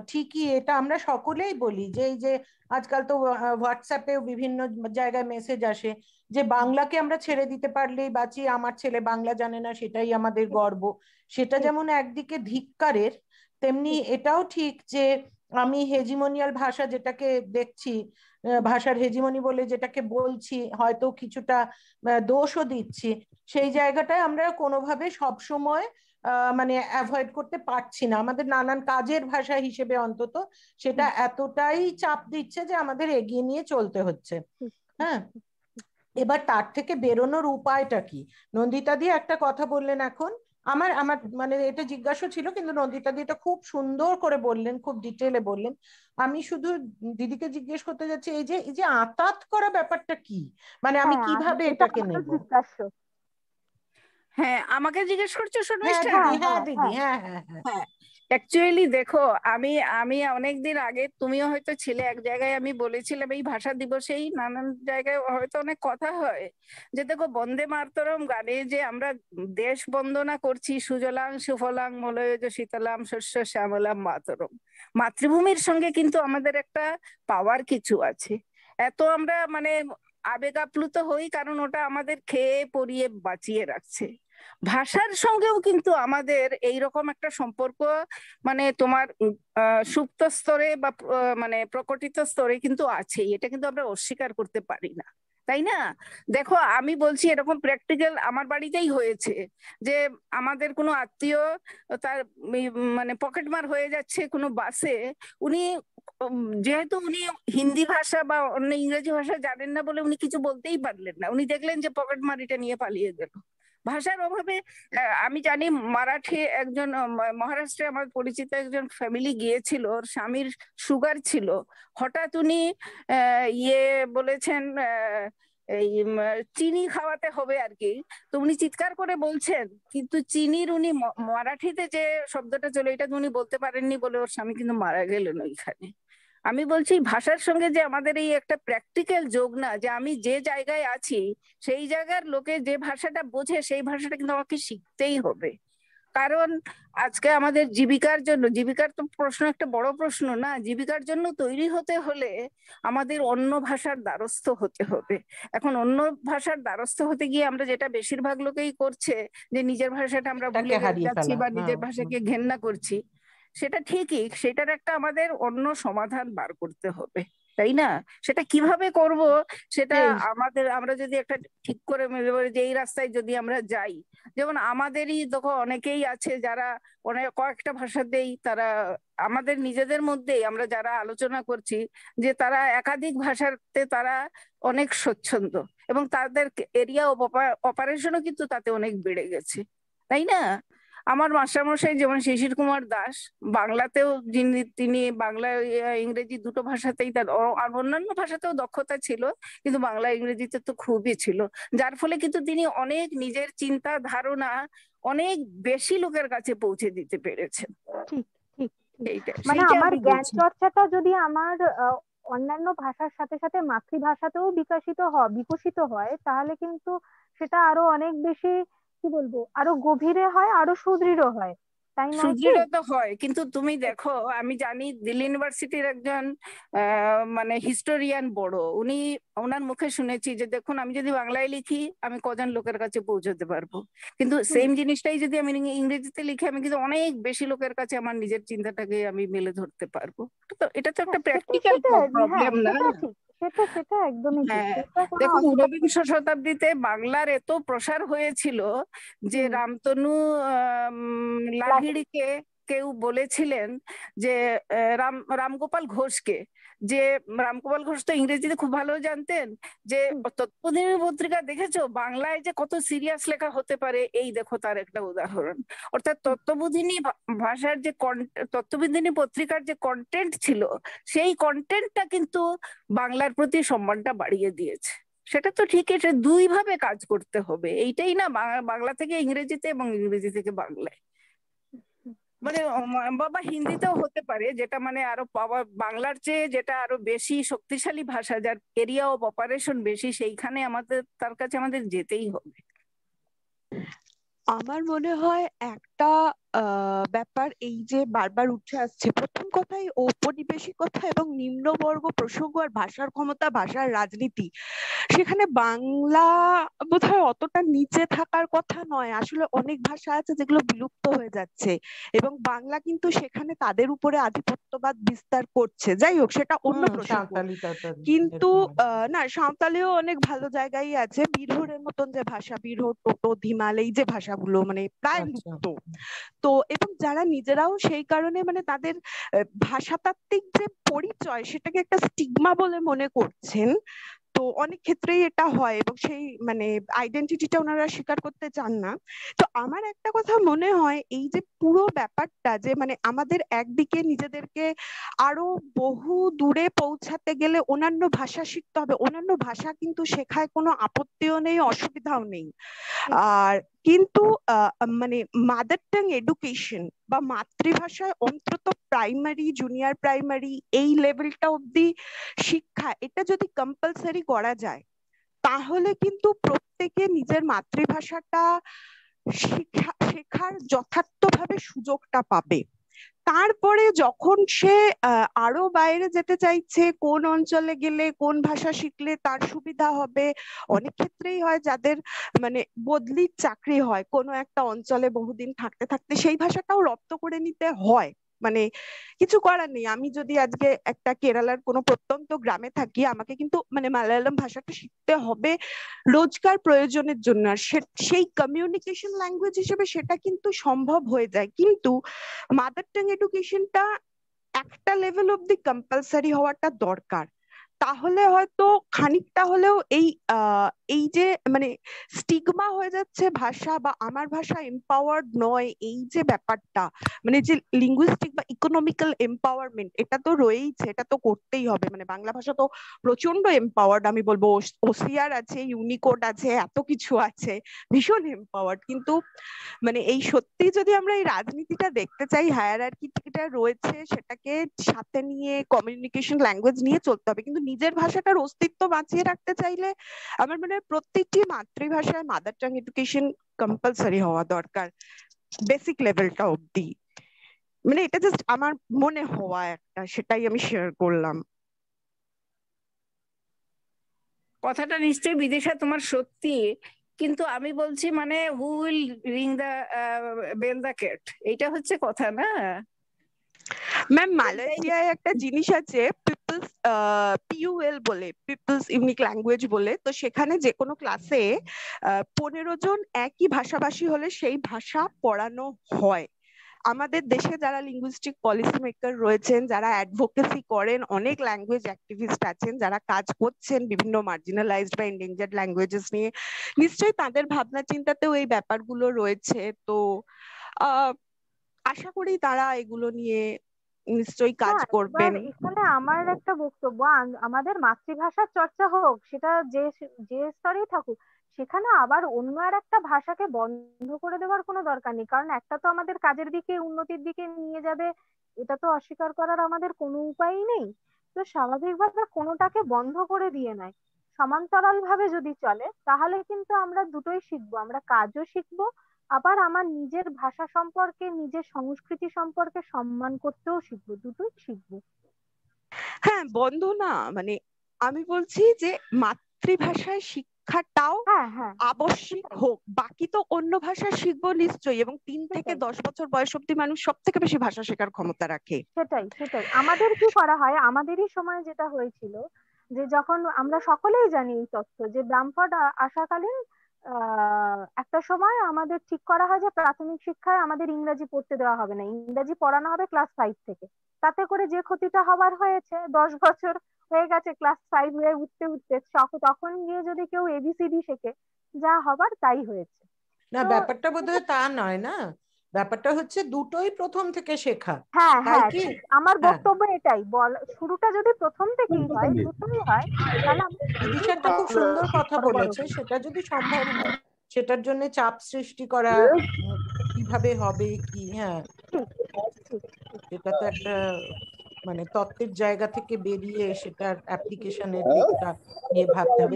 ঠিকই এটা আমরা সকলেই বলি, যে এই যে আজকাল তো হোয়াটসঅ্যাপেও বিভিন্ন জায়গায় মেসেজ আসে যে বাংলাকে আমরা ছেড়ে দিতে পারলেই বাঁচি, আমার ছেলে বাংলা জানে না সেটাই আমাদের গর্ব। সেটা যেমন একদিকে ধিক্কারের, তেমনি এটাও ঠিক যে আমি হেজিমোনিয়াল ভাষা যেটাকে দেখছি, ভাষার হেজিমনি বলে যেটাকে বলছি, হয়তো কিছুটা দোষও দিচ্ছি, সেই জায়গাটায় আমরা কোনোভাবে সবসময় মানে অ্যাভয়েড করতে পারছি না। আমাদের নানান কাজের ভাষা হিসেবে অন্তত সেটা এতটাই চাপ দিচ্ছে যে আমাদের এগিয়ে নিয়ে চলতে হচ্ছে। হ্যাঁ, এবার তার থেকে বেরোনোর উপায়টা কি? নন্দিতা দি একটা কথা বললেন এখন, আমার আমার মানে এটা জিজ্ঞাসা ছিল, কিন্তু নন্দিতা দি এটা খুব সুন্দর করে বললেন, খুব ডিটেলে বললেন। আমি শুধু দিদিকে জিজ্ঞেস করতে যাচ্ছি, এই যে আতাত করা ব্যাপারটা কি, মানে আমি কিভাবে এটাকে নেব? হ্যাঁ, আমাকে জিজ্ঞেস করছো হ্যাঁ শর্মিষ্ঠা? দিদি, হ্যাঁ দিদি, হ্যাঁ হ্যাঁ হ্যাঁ। হ্যাঁ, অ্যাকচুয়ালি দেখো, আমি আমি অনেকদিন আগে, তুমিও হয়তো ছিলে, এক জায়গায় আমি বলেছিলাম এই ভাষা দিবসেই, নানান জায়গায় হয়তো অনেক কথা হয়, যে দেখো বন্দে মাতরম গানে যে আমরা দেশ বন্দনা করছি, সুজলাং সুফলাং মলয়জ শীতলাম শস্য শ্যামলাম মাতরম, মাতৃভূমির সঙ্গে কিন্তু আমাদের একটা পাওয়ার কিছু আছে। এত আমরা মানে আবেগ আপ্লুত হই কারণ ওটা আমাদের খেয়ে পরিয়ে বাঁচিয়ে রাখছে। ভাষার সঙ্গেও কিন্তু আমাদের এইরকম একটা সম্পর্ক, মানে তোমার সুপ্ত স্তরে বা মানে প্রকটিত স্তরে কিন্তু আছেই, এটা কিন্তু আমরা অস্বীকার করতে পারি না, তাই না? দেখো, আমি বলছি এরকম প্র্যাকটিক্যাল আমার বাড়িতেই হয়েছে, যে আমাদের কোনো আত্মীয় তার মানে পকেটমার হয়ে যাচ্ছে কোনো বাসে, উনি যেহেতু উনি হিন্দি ভাষা বা অন্য ইংরেজি ভাষা জানেন না বলে উনি কিছু বলতেই পারলেন না, উনি দেখলেন যে পকেটমারিটা নিয়ে পালিয়ে গেল। ভাষার অভাবে আমি জানি মারাঠি একজন মহারাষ্ট্রে আমার পরিচিত একজন ফ্যামিলি গিয়েছিল, ওর স্বামীর সুগার ছিল, হঠাৎ উনি ইয়ে বলেছেন এই চিনি খাওয়াতে হবে আর কি, তো উনি চিৎকার করে বলছেন, কিন্তু চিনির উনি মারাঠিতে যে শব্দটা চলে এটা উনি বলতে পারেননি বলে ওর স্বামী কিন্তু মারা গেলেন ওইখানে। আমি বলছি ভাষার সঙ্গে যে আমাদের এই একটা প্র্যাকটিক্যাল যোগ না, যে আমি যে জায়গায় আছি সেই জায়গার লোকে যে ভাষাটা বোঝে সেই ভাষাটা কিন্তু আমাকে শিখতেই হবে। কারণ আজকে আমাদের জীবিকার জন্য, জীবিকার তো প্রশ্ন একটা বড় প্রশ্ন না, জীবিকার জন্য তৈরি হতে হলে আমাদের অন্য ভাষার দ্বারস্থ হতে হবে। এখন অন্য ভাষার দ্বারস্থ হতে গিয়ে আমরা যেটা বেশিরভাগ লোকেই করছে, যে নিজের ভাষাটা আমরা ভুলে যাচ্ছি বা নিজের ভাষাকে ঘেন্না করছি, সেটা ঠিকই, সেটার একটা আমাদের অন্য সমাধান বার করতে হবে, তাই না? সেটা কিভাবে করব, সেটা আমাদের, আমরা যদি একটা ঠিক করে যে এই রাস্তায় যদি আমরা যাই, যেমন আমাদেরই দেখো অনেকেই আছে যারা অনেক কয়েকটা ভাষাতেই তারা, আমাদের নিজেদের মধ্যেই আমরা যারা আলোচনা করছি, যে তারা একাধিক ভাষাতে তারা অনেক স্বচ্ছন্দ, এবং তাদের এরিয়া অফ অপারেশনও কিন্তু তাতে অনেক বেড়ে গেছে, তাই না? আমার মাস্টারমশাই যেমন শিশির কুমার দাস, বাংলাতেও তিনি বাংলা ইংরেজি দুটো ভাষাতেই তার, আর অন্যান্য ভাষাতেও দক্ষতা ছিল, কিন্তু বাংলা ইংরেজিতে তো খুবই ছিল, যার ফলে কিন্তু তিনি অনেক নিজের চিন্তা ধারণা অনেক বেশি লোকের কাছে পৌঁছে দিতে পেরেছেন। ঠিক ঠিক মানে আমার জ্ঞান চর্চাটা যদি আমার অন্যান্য ভাষার সাথে সাথে মাতৃভাষাতেও বিকশিত হয়, তাহলে কিন্তু সেটা আরো অনেক বেশি, কি বলবো, আরো গভীরে হয়, আরো সুদৃঢ় হয়, তাই নয় কি? সুদৃঢ় তো হয়, কিন্তু তুমি দেখো, আমি জানি দিল্লি ইউনিভার্সিটির একজন মানে হিস্টোরিয়ান বড়, উনি, ওনার মুখে শুনেছি যে দেখুন আমি যদি বাংলায় লিখি আমি কজন লোকের কাছে পৌঁছতে পারবো, কিন্তু সেম জিনিসটাই যদি আমি ইংরেজিতে লিখি আমি কিন্তু অনেক বেশি লোকের কাছে আমার নিজের চিন্তাটাকে আমি মেলে ধরতে পারবো। তো এটা তো একটা প্র্যাকটিক্যাল প্রবলেম না? সেটা একদমই ঠিক। দেখো, ঊনবিংশ শতাব্দীতে বাংলার এত প্রসার হয়েছিল যে রামতনু লাহিড়িকে কেউ বলেছিলেন যে রামগোপাল ঘোষকে, যে রামগোপাল ঘোষ তো ইংরেজিতে খুব ভালো জানতেন, যে তত্ত্ববোধিনী পত্রিকা দেখেছো, বাংলায় যে কত সিরিয়াস লেখা হতে পারে, এই দেখো তার একটা উদাহরণ। অর্থাৎ তত্ত্ববোধিনী ভাষার যে তত্ত্ববোধিনী পত্রিকার যে কন্টেন্ট ছিল, সেই কন্টেন্টটা কিন্তু বাংলার প্রতি সম্মানটা বাড়িয়ে দিয়েছে। সেটা তো ঠিক, এটা দুই ভাবে কাজ করতে হবে, এইটাই না, বাংলা থেকে ইংরেজিতে এবং ইংরেজি থেকে বাংলায়, মানে বাবা হিন্দিতেও হতে পারে, যেটা মানে আরো বাংলার চেয়ে যেটা আরো বেশি শক্তিশালী ভাষা, যার এরিয়া অফ অপারেশন বেশি, সেইখানে আমাদের তার কাছে আমাদের যেতেই হবে। আমার মনে হয় একটা ব্যাপার এই যে বারবার উঠে আসছে, প্রথম কথাই ঔপনিবেশিকতা এবং নিম্নবর্গ প্রসঙ্গ আর ভাষার ক্ষমতা, ভাষার রাজনীতি, সেখানে বাংলা বোধহয় অতটা নিচে থাকার কথা নয়। আসলে অনেক ভাষা আছে যেগুলো বিলুপ্ত হয়ে যাচ্ছে এবং বাংলা কিন্তু সেখানে তাদের উপরে আধিপত্যবাদ বিস্তার করছে। যাই হোক, সেটা অন্য প্রসঙ্গ। কিন্তু না, সাঁওতালিও অনেক ভালো জায়গায় আছে, বিরহরের মতন যে ভাষা, বিরহ, টোটো, ধিমাল, এই যে ভাষাগুলো মানে প্রায় লুপ্ত। তো এবং যারা নিজেরাও সেই কারণে মানে তাদের ভাষাতাত্ত্বিক যে পরিচয় সেটাকে একটা স্টিগমা বলে মনে করছেন, তো অনেক ক্ষেত্রেই এটা হয় এবং সেই মানে আইডেন্টিটিটা ওনারা স্বীকার করতে চান না। তো আমার একটা কথা মনে হয়, এই যে পুরো ব্যাপারটা যে মানে আমাদের একদিকে নিজেদেরকে আরো বহু দূরে পৌঁছাতে গেলে অন্যান্য ভাষা শিখতে হবে। অন্যান্য ভাষা কিন্তু শেখায় কোনো আপত্তিও নেই, অসুবিধাও নেই। আর কিন্তু মানে মাদার টাং এডুকেশন বা মাতৃভাষায় অন্তত প্রাইমারি, জুনিয়র প্রাইমারি এই লেভেলটা অব্দি শিক্ষা, এটা যদি কম্পালসারি করা যায় তাহলে কিন্তু প্রত্যেকে নিজের মাতৃভাষাটা শেখার যথার্থভাবে সুযোগটা পাবে। তারপরে যখন সে আরো বাইরে যেতে চাইছে, কোন অঞ্চলে গেলে কোন ভাষা শিখলে তার সুবিধা হবে। অনেক ক্ষেত্রেই হয় যাদের মানে বদলির চাকরি হয়, কোনো একটা অঞ্চলে বহুদিন থাকতে থাকতে সেই ভাষাটাও রপ্ত করে নিতে হয়। মানে কিছু করার নেই, আমি যদি আজকে একটা কেরালার কোনো প্রত্যন্ত গ্রামে থাকি, আমাকে কিন্তু মানে মালায়ালাম ভাষাটা শিখতে হবে রোজকার প্রয়োজনের জন্য। আর সেই কমিউনিকেশন ল্যাঙ্গুয়েজ হিসেবে সেটা কিন্তু সম্ভব হয়ে যায়। কিন্তু মাদার টাং এডুকেশনটা একটা লেভেল অব্দি কম্পালসারি হওয়াটা দরকার। তাহলে হয়তো খানিকটা হলেও এই যে মানে স্টিগমা হয়ে যাচ্ছে ভাষা বা আমার ভাষা এম্পাওয়ার্ড নয়, এই যে ব্যাপারটা মানে যে লিঙ্গুইস্টিক বা ইকোনমিক্যাল এম্পাওয়ারমেন্ট, এটা তো রয়েইছে, এটা তো করতেই হবে। মানে বাংলা ভাষা তো প্রচন্ড এম্পাওয়ার্ড, আমি বলবো ওসিআর আছে, ইউনিকোড আছে, এত কিছু আছে, ভীষণ এম্পাওয়ার্ড। কিন্তু মানে এই সত্যি যদি আমরা এই রাজনীতিটা দেখতে চাই, হায়ারার্কিটা রয়েছে, সেটাকে সাথে নিয়ে কমিউনিকেশন ল্যাঙ্গুয়েজ নিয়ে চলতে হবে। কিন্তু নিজের ভাষাটার অস্তিত্ব বাঁচিয়ে রাখতে চাইলে আমার মনে হয় প্রত্যেকটি মাতৃভাষায় মাদার টাং এডুকেশন কম্পালসারি হওয়া দরকার, বেসিক লেভেলটা অব্দি। মানে এটা জাস্ট আমার মনে হওয়া একটা, সেটাই আমি শেয়ার করলাম। কথাটা নিশ্চয়ই বিদিশা তোমার সত্যি, কিন্তু আমি বলছি মানে who will ring the bell the cat, এইটা হচ্ছে কথা না। ম্যাম মালয়েশিয়ায় একটা জিনিস আছে পিপলস পিইউএল বলে, পিপলস ইউনিক ল্যাঙ্গুয়েজ বলে। তো সেখানে যে কোনো ক্লাসে 15 জন একই ভাষাভাষী হলে সেই ভাষা পড়ানো হয়। আমাদের দেশে যারা লিঙ্গুইস্টিক পলিসি মেকার রয়েছেন, যারা অ্যাডভোকেসি করেন, অনেক ল্যাঙ্গুয়েজ অ্যাক্টিভিস্ট আছেন যারা কাজ করছেন বিভিন্ন মার্জিনালাইজড বা এন্ডেঞ্জার্ড ল্যাঙ্গুয়েজেস নিয়ে, নিশ্চয়ই তাদের ভাবনা চিন্তাতেও এই ব্যাপারগুলো রয়েছে। তো আশা করি তারা এগুলো নিয়ে নিশ্চয়ই কাজ করবেন। এখানে আমার একটা বক্তব্য, আমাদের মাতৃভাষার চর্চা হোক, সেটা যে যে স্তরেই থাকুক, সেখানে আবার অন্য আর একটা ভাষাকে বন্ধ করে দেওয়ার কোনো দরকার নেই। কারণ একটা তো আমাদের কাজের দিকে, উন্নতির দিকে নিয়ে যাবে, এটা তো অস্বীকার করার আমাদের কোনো উপায়ই নেই। তো স্বাভাবিকভাবে কোনোটাকে বন্ধ করে দিয়ে নয়, সমান্তরাল ভাবে যদি চলে তাহলে কিন্তু আমরা দুটোই শিখবো, আমরা কাজও শিখবো, আবার আমার নিজের ভাষা সম্পর্কে, নিজের সংস্কৃতি সম্পর্কে সম্মান করতেও শিখবো, দুটোই শিখবো। হ্যাঁ, বন্ধ না, মানে আমি বলছি যে মাতৃভাষায় শিক্ষাটাও আবশ্যিক হোক, বাকি তো অন্য ভাষা শিখবো নিশ্চয়ই। এবং 3 থেকে 10 বছর বয়স অব্দি মানুষ সব থেকে বেশি ভাষা শেখার ক্ষমতা রাখে। সেটাই সেটাই আমাদের কি করা হয়, আমাদেরই সময় যেটা হয়েছিল, যে যখন আমরা সকলেই জানি এই তথ্য, যে ব্রামফোর্ড আসাকালীন একটা সময় আমাদের ঠিক করা হয় যে প্রাথমিক শিক্ষায় আমাদের ইংরেজি পড়তে দেওয়া হবে না, ইংরেজি পড়ানো হবে ক্লাস 5 থেকে। তাতে করে যে ক্ষতিটা হবার হয়েছে, 10 বছর হয়ে গেছে ক্লাস 5 হয়ে উঠতে উঠতে, তখন গিয়ে যদি কেউ এবিসিডি শেখে, যা হবার তাই হয়েছে। না, ব্যাপারটা বোধহয় তা নয় না, ব্যাপারটা হচ্ছে দুটোই প্রথম থেকে শেখা। হ্যাঁ হ্যাঁ, আমার বক্তব্য এটাই, শুরুটা যদি প্রথম থেকেই হয়, দুটোই হয়, তাহলে বিদিশাটা খুব সুন্দর কথা বলেছে। সেটা যদি সম্ভব হয়, সেটার জন্য চাপ সৃষ্টি করা কিভাবে হবে কি, হ্যাঁ সেটা তো একটা মানে তত্ত্বের জায়গা থেকে বেরিয়ে সেটার অ্যাপ্লিকেশনের দিকটা নিয়ে ভাবতে হবে।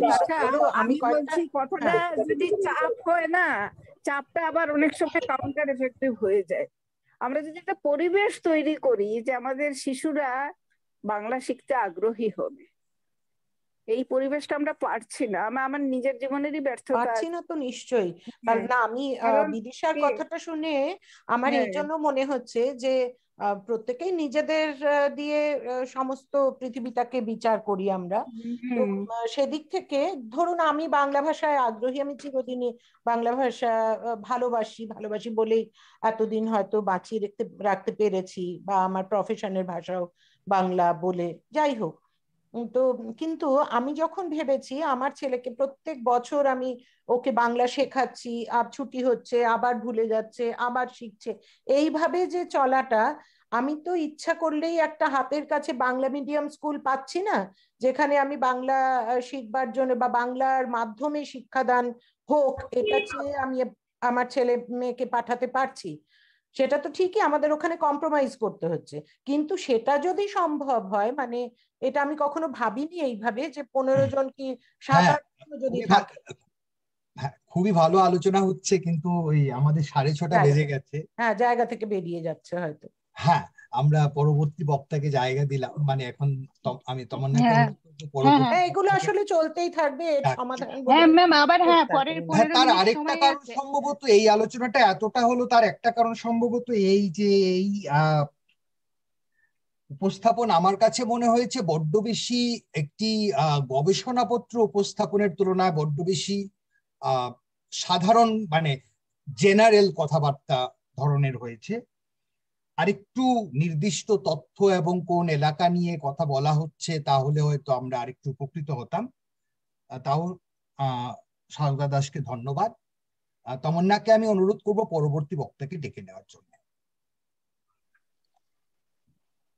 আমি বলছি কথাটা যদি চাপ হয় না, চাপটা আবার অনেক সময় কাউন্টার এফেক্টিভ হয়ে যায়। আমরা যদি একটা পরিবেশ তৈরি করি যে আমাদের শিশুরা বাংলা শিখতে আগ্রহী হবে, এই পরিবেশটা আমরা পারছি না। আমার নিজের জীবনেরই ব্যর্থতা পারছি না তো নিশ্চয়ই। কারণ না, আমি বিদিশার কথাটা শুনে আমার এই জন্য মনে হচ্ছে যে প্রত্যেকেই নিজেদের দিয়ে সমস্ত পৃথিবীটাকে বিচার করি আমরা। তো সেদিক থেকে ধরুন আমি বাংলা ভাষায় আগ্রহী, আমি চিরদিনই বাংলা ভাষা ভালোবাসি বলেই এতদিন হয়তো বাঁচিয়ে রাখতে পেরেছি, বা আমার প্রফেশনের ভাষাও বাংলা বলে, যাই হোক। তো কিন্তু আমি যখন ভেবেছি আমার ছেলেকে প্রত্যেক বছর আমি ওকে বাংলা শেখাচ্ছি, আর ছুটি হচ্ছে আবার ভুলে যাচ্ছে আবার শিখছে, এইভাবে যে চলাটা, আমি তো ইচ্ছা করলেই একটা হাতের কাছে বাংলা মিডিয়াম স্কুল পাচ্ছি না যেখানে আমি বাংলা শিখবার জন্য বা বাংলার মাধ্যমে শিক্ষাদান হোক এটা চেয়ে আমি আমার ছেলে মেয়েকে পাঠাতে পারছি। সেটা তো ঠিকই, আমাদের ওখানে কম্প্রোমাইজ করতে হচ্ছে, কিন্তু সেটা যদি সম্ভব হয়, মানে এটা আমি কখনো ভাবিনি এইভাবে যে 15 জন কি 7-8 জন যদি থাকে। খুবই ভালো আলোচনা হচ্ছে, কিন্তু ওই আমাদের 6:30 বেজে গেছে। হ্যাঁ, জায়গা থেকে বেরিয়ে যাচ্ছে হয়তো। হ্যাঁ, আমরা পরবর্তী বক্তাকে জায়গা দিলাম, মানে এখন আমি তমন্নাকে অনুরোধ করবো পরবর্তী এগুলো আসলে চলতেই থাকবে, এর সমাধান হ্যাঁ ম্যাম, আবার পরের 15 তার মিনিট আরেকটা সময় কারণ আছে। সম্ভবত এই আলোচনাটা এতটা হলো, তার একটা কারণ সম্ভবত এই যে এই উপস্থাপন আমার কাছে মনে হয়েছে বড্ড বেশি একটি গবেষণাপত্র উপস্থাপনের তুলনায় বড্ড বেশি সাধারণ, মানে জেনারেল কথাবার্তা ধরনের হয়েছে। আরেকটু নির্দিষ্ট তথ্য এবং কোন এলাকা নিয়ে কথা বলা হচ্ছে তাহলে হয়তো আমরা আরেকটু উপকৃত হতাম। তাও সারদা দাসকে ধন্যবাদ। তমন্নাকে আমি অনুরোধ করব পরবর্তী বক্তাকে ডেকে নেওয়ার জন্য।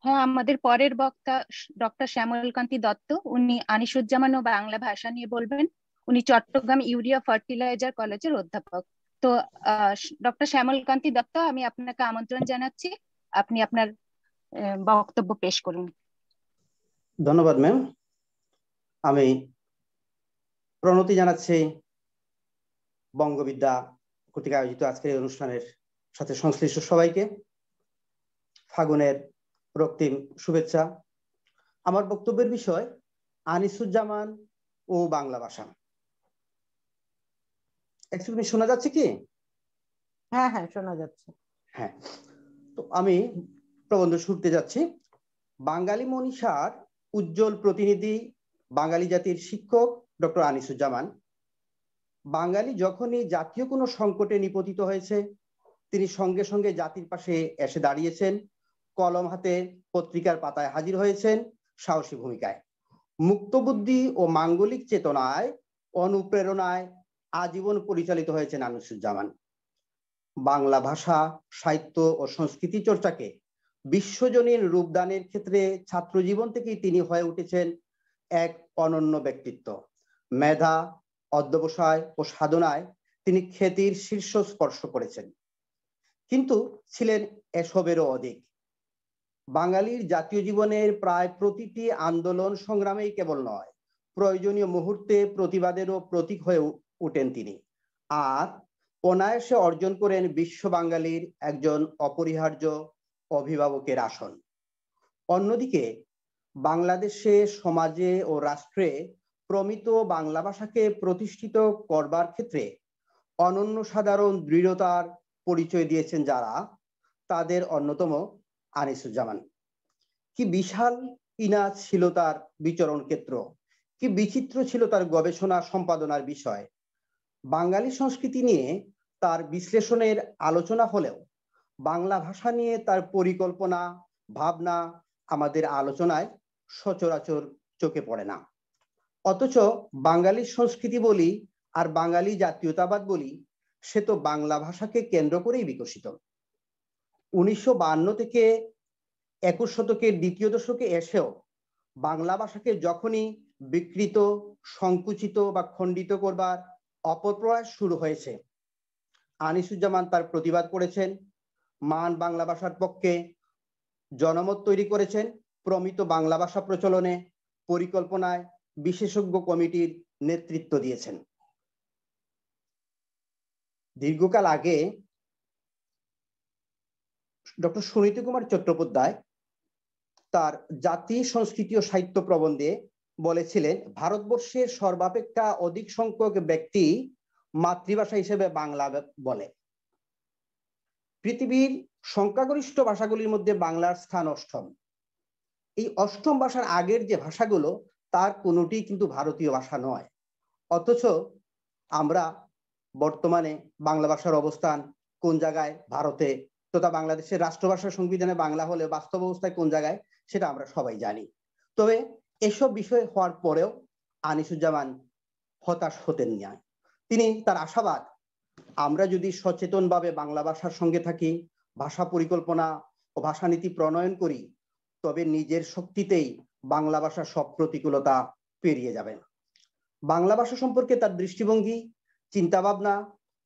হ্যাঁ, আমাদের পরের বক্তা ডক্টর শ্যামলকান্তি দত্ত, উনি আনিসুজ্জামান ও বাংলা ভাষা নিয়ে বলবেন। উনি চট্টগ্রাম ইউরিয়া ফার্টিলাইজার কলেজের অধ্যাপক। তো ডক্টর শ্যামলকান্তি দত্ত, আমি আপনাকে আমন্ত্রণ জানাচ্ছি, আপনি আপনার বক্তব্য পেশ করুন। ধন্যবাদ ম্যাম। আমি প্রণতি জানাচ্ছি বঙ্গবিদ্যা কর্তৃক আয়োজিত আজকের এই অনুষ্ঠানের সাথে সংশ্লিষ্ট সবাইকে ফাগুনের রক্তিম শুভেচ্ছা। আমার বক্তব্যের বিষয় আনিসুজ্জামান ও বাংলা ভাষা। একটু শোনা যাচ্ছে কি? হ্যাঁ হ্যাঁ, শোনা যাচ্ছে। হ্যাঁ, তো আমি প্রবন্ধ শুরুতে যাচ্ছি। বাঙালি মনীষার উজ্জ্বল প্রতিনিধি বাঙালি জাতির শিক্ষক ডক্টর আনিসুজ্জামান। বাঙালি যখনই জাতীয় কোনো সংকটে নিপতিত হয়েছে তিনি সঙ্গে সঙ্গে জাতির পাশে এসে দাঁড়িয়েছেন, কলম হাতে পত্রিকার পাতায় হাজির হয়েছেন সাহসী ভূমিকায়। মুক্তবুদ্ধি ও মাঙ্গলিক চেতনায় অনুপ্রেরণায় আজীবন পরিচালিত হয়েছেন আনিসুজ্জামান। বাংলা ভাষা, সাহিত্য ও সংস্কৃতি চর্চাকে বিশ্বজনীন রূপদানের ক্ষেত্রে ছাত্র জীবন থেকেই তিনি হয়ে উঠেছেন এক অনন্য ব্যক্তিত্ব। মেধা, অধ্যবসায় ও সাধনায় তিনি খ্যাতির শীর্ষ স্পর্শ করেছেন, কিন্তু ছিলেন এসবেরও অধিক। বাঙালির জাতীয় জীবনের প্রায় প্রতিটি আন্দোলন সংগ্রামেই কেবল নয়, প্রয়োজনীয় মুহূর্তে প্রতিবাদেরও প্রতীক হয়ে ওঠেন তিনি, আর অনায়াসে অর্জন করেন বিশ্ব বাঙালির একজন অপরিহার্য অভিভাবকের আসন। অন্যদিকে বাংলাদেশে সমাজে ও রাষ্ট্রে প্রমিত বাংলা ভাষাকে প্রতিষ্ঠিত করবার ক্ষেত্রে অনন্য সাধারণ দৃঢ়তার পরিচয় দিয়েছেন যারা, তাদের অন্যতম আনিসুজ্জামান। কি বিশাল ইনাজ ছিল তার বিচরণ ক্ষেত্র, কি বিচিত্র ছিল তার গবেষণা সম্পাদনার বিষয়। বাঙালি সংস্কৃতি নিয়ে তার বিশ্লেষণের আলোচনা হলেও বাংলা ভাষা নিয়ে তার পরিকল্পনা ভাবনা আমাদের আলোচনায় সচরাচর চোখে পড়ে না। অথচ বাঙালি সংস্কৃতি বলি আর বাঙালি জাতীয়তাবাদ বলি, সে তো বাংলা ভাষাকে কেন্দ্র করেই বিকশিত। 1952 থেকে 21 শতকের দ্বিতীয় দশকে এসেও বাংলা ভাষাকে যখনই বিকৃত, সংকুচিত বা খণ্ডিত করবার অপপ্রয়াস শুরু হয়েছে, আনিসুজ্জামান তার প্রতিবাদ করেছেন, মান বাংলা ভাষার পক্ষে জনমত তৈরি করেছেন, প্রমিত বাংলা ভাষা প্রচলনে পরিকল্পনায় বিশেষজ্ঞ কমিটির নেতৃত্ব দিয়েছেন। দীর্ঘকাল আগে ডক্টর সুনীতি কুমার চট্টোপাধ্যায় তার জাতি, সংস্কৃতি ও সাহিত্য প্রবন্ধে বলেছিলেন, ভারতবর্ষের সর্বাপেক্ষা অধিক সংখ্যক ব্যক্তি মাতৃভাষা হিসেবে বাংলা বলে। পৃথিবীর সংখ্যাগরিষ্ঠ ভাষাগুলির মধ্যে বাংলার স্থান অষ্টম। এই অষ্টম ভাষার আগের যে ভাষাগুলো তার কোনোটি কিন্তু ভারতীয় ভাষা নয়। অথচ আমরা বর্তমানে বাংলা ভাষার অবস্থান কোন জায়গায় ভারতে তথা বাংলাদেশের রাষ্ট্রভাষা সংবিধানে বাংলা হলে বাস্তব অবস্থায় কোন জায়গায় সেটা আমরা সবাই জানি। তবে এসব বিষয় হওয়ার পরেও আনিসুজ্জামান হতাশ হতেন না। তিনি তার আশাবাদ, আমরা যদি সচেতনভাবে বাংলা ভাষার সঙ্গে থাকি, ভাষা পরিকল্পনা ও ভাষানীতি প্রণয়ন করি, তবে নিজের শক্তিতেই বাংলা ভাষার সব প্রতিকূলতা পেরিয়ে যাবে। বাংলা ভাষা সম্পর্কে তার দৃষ্টিভঙ্গি, চিন্তাভাবনা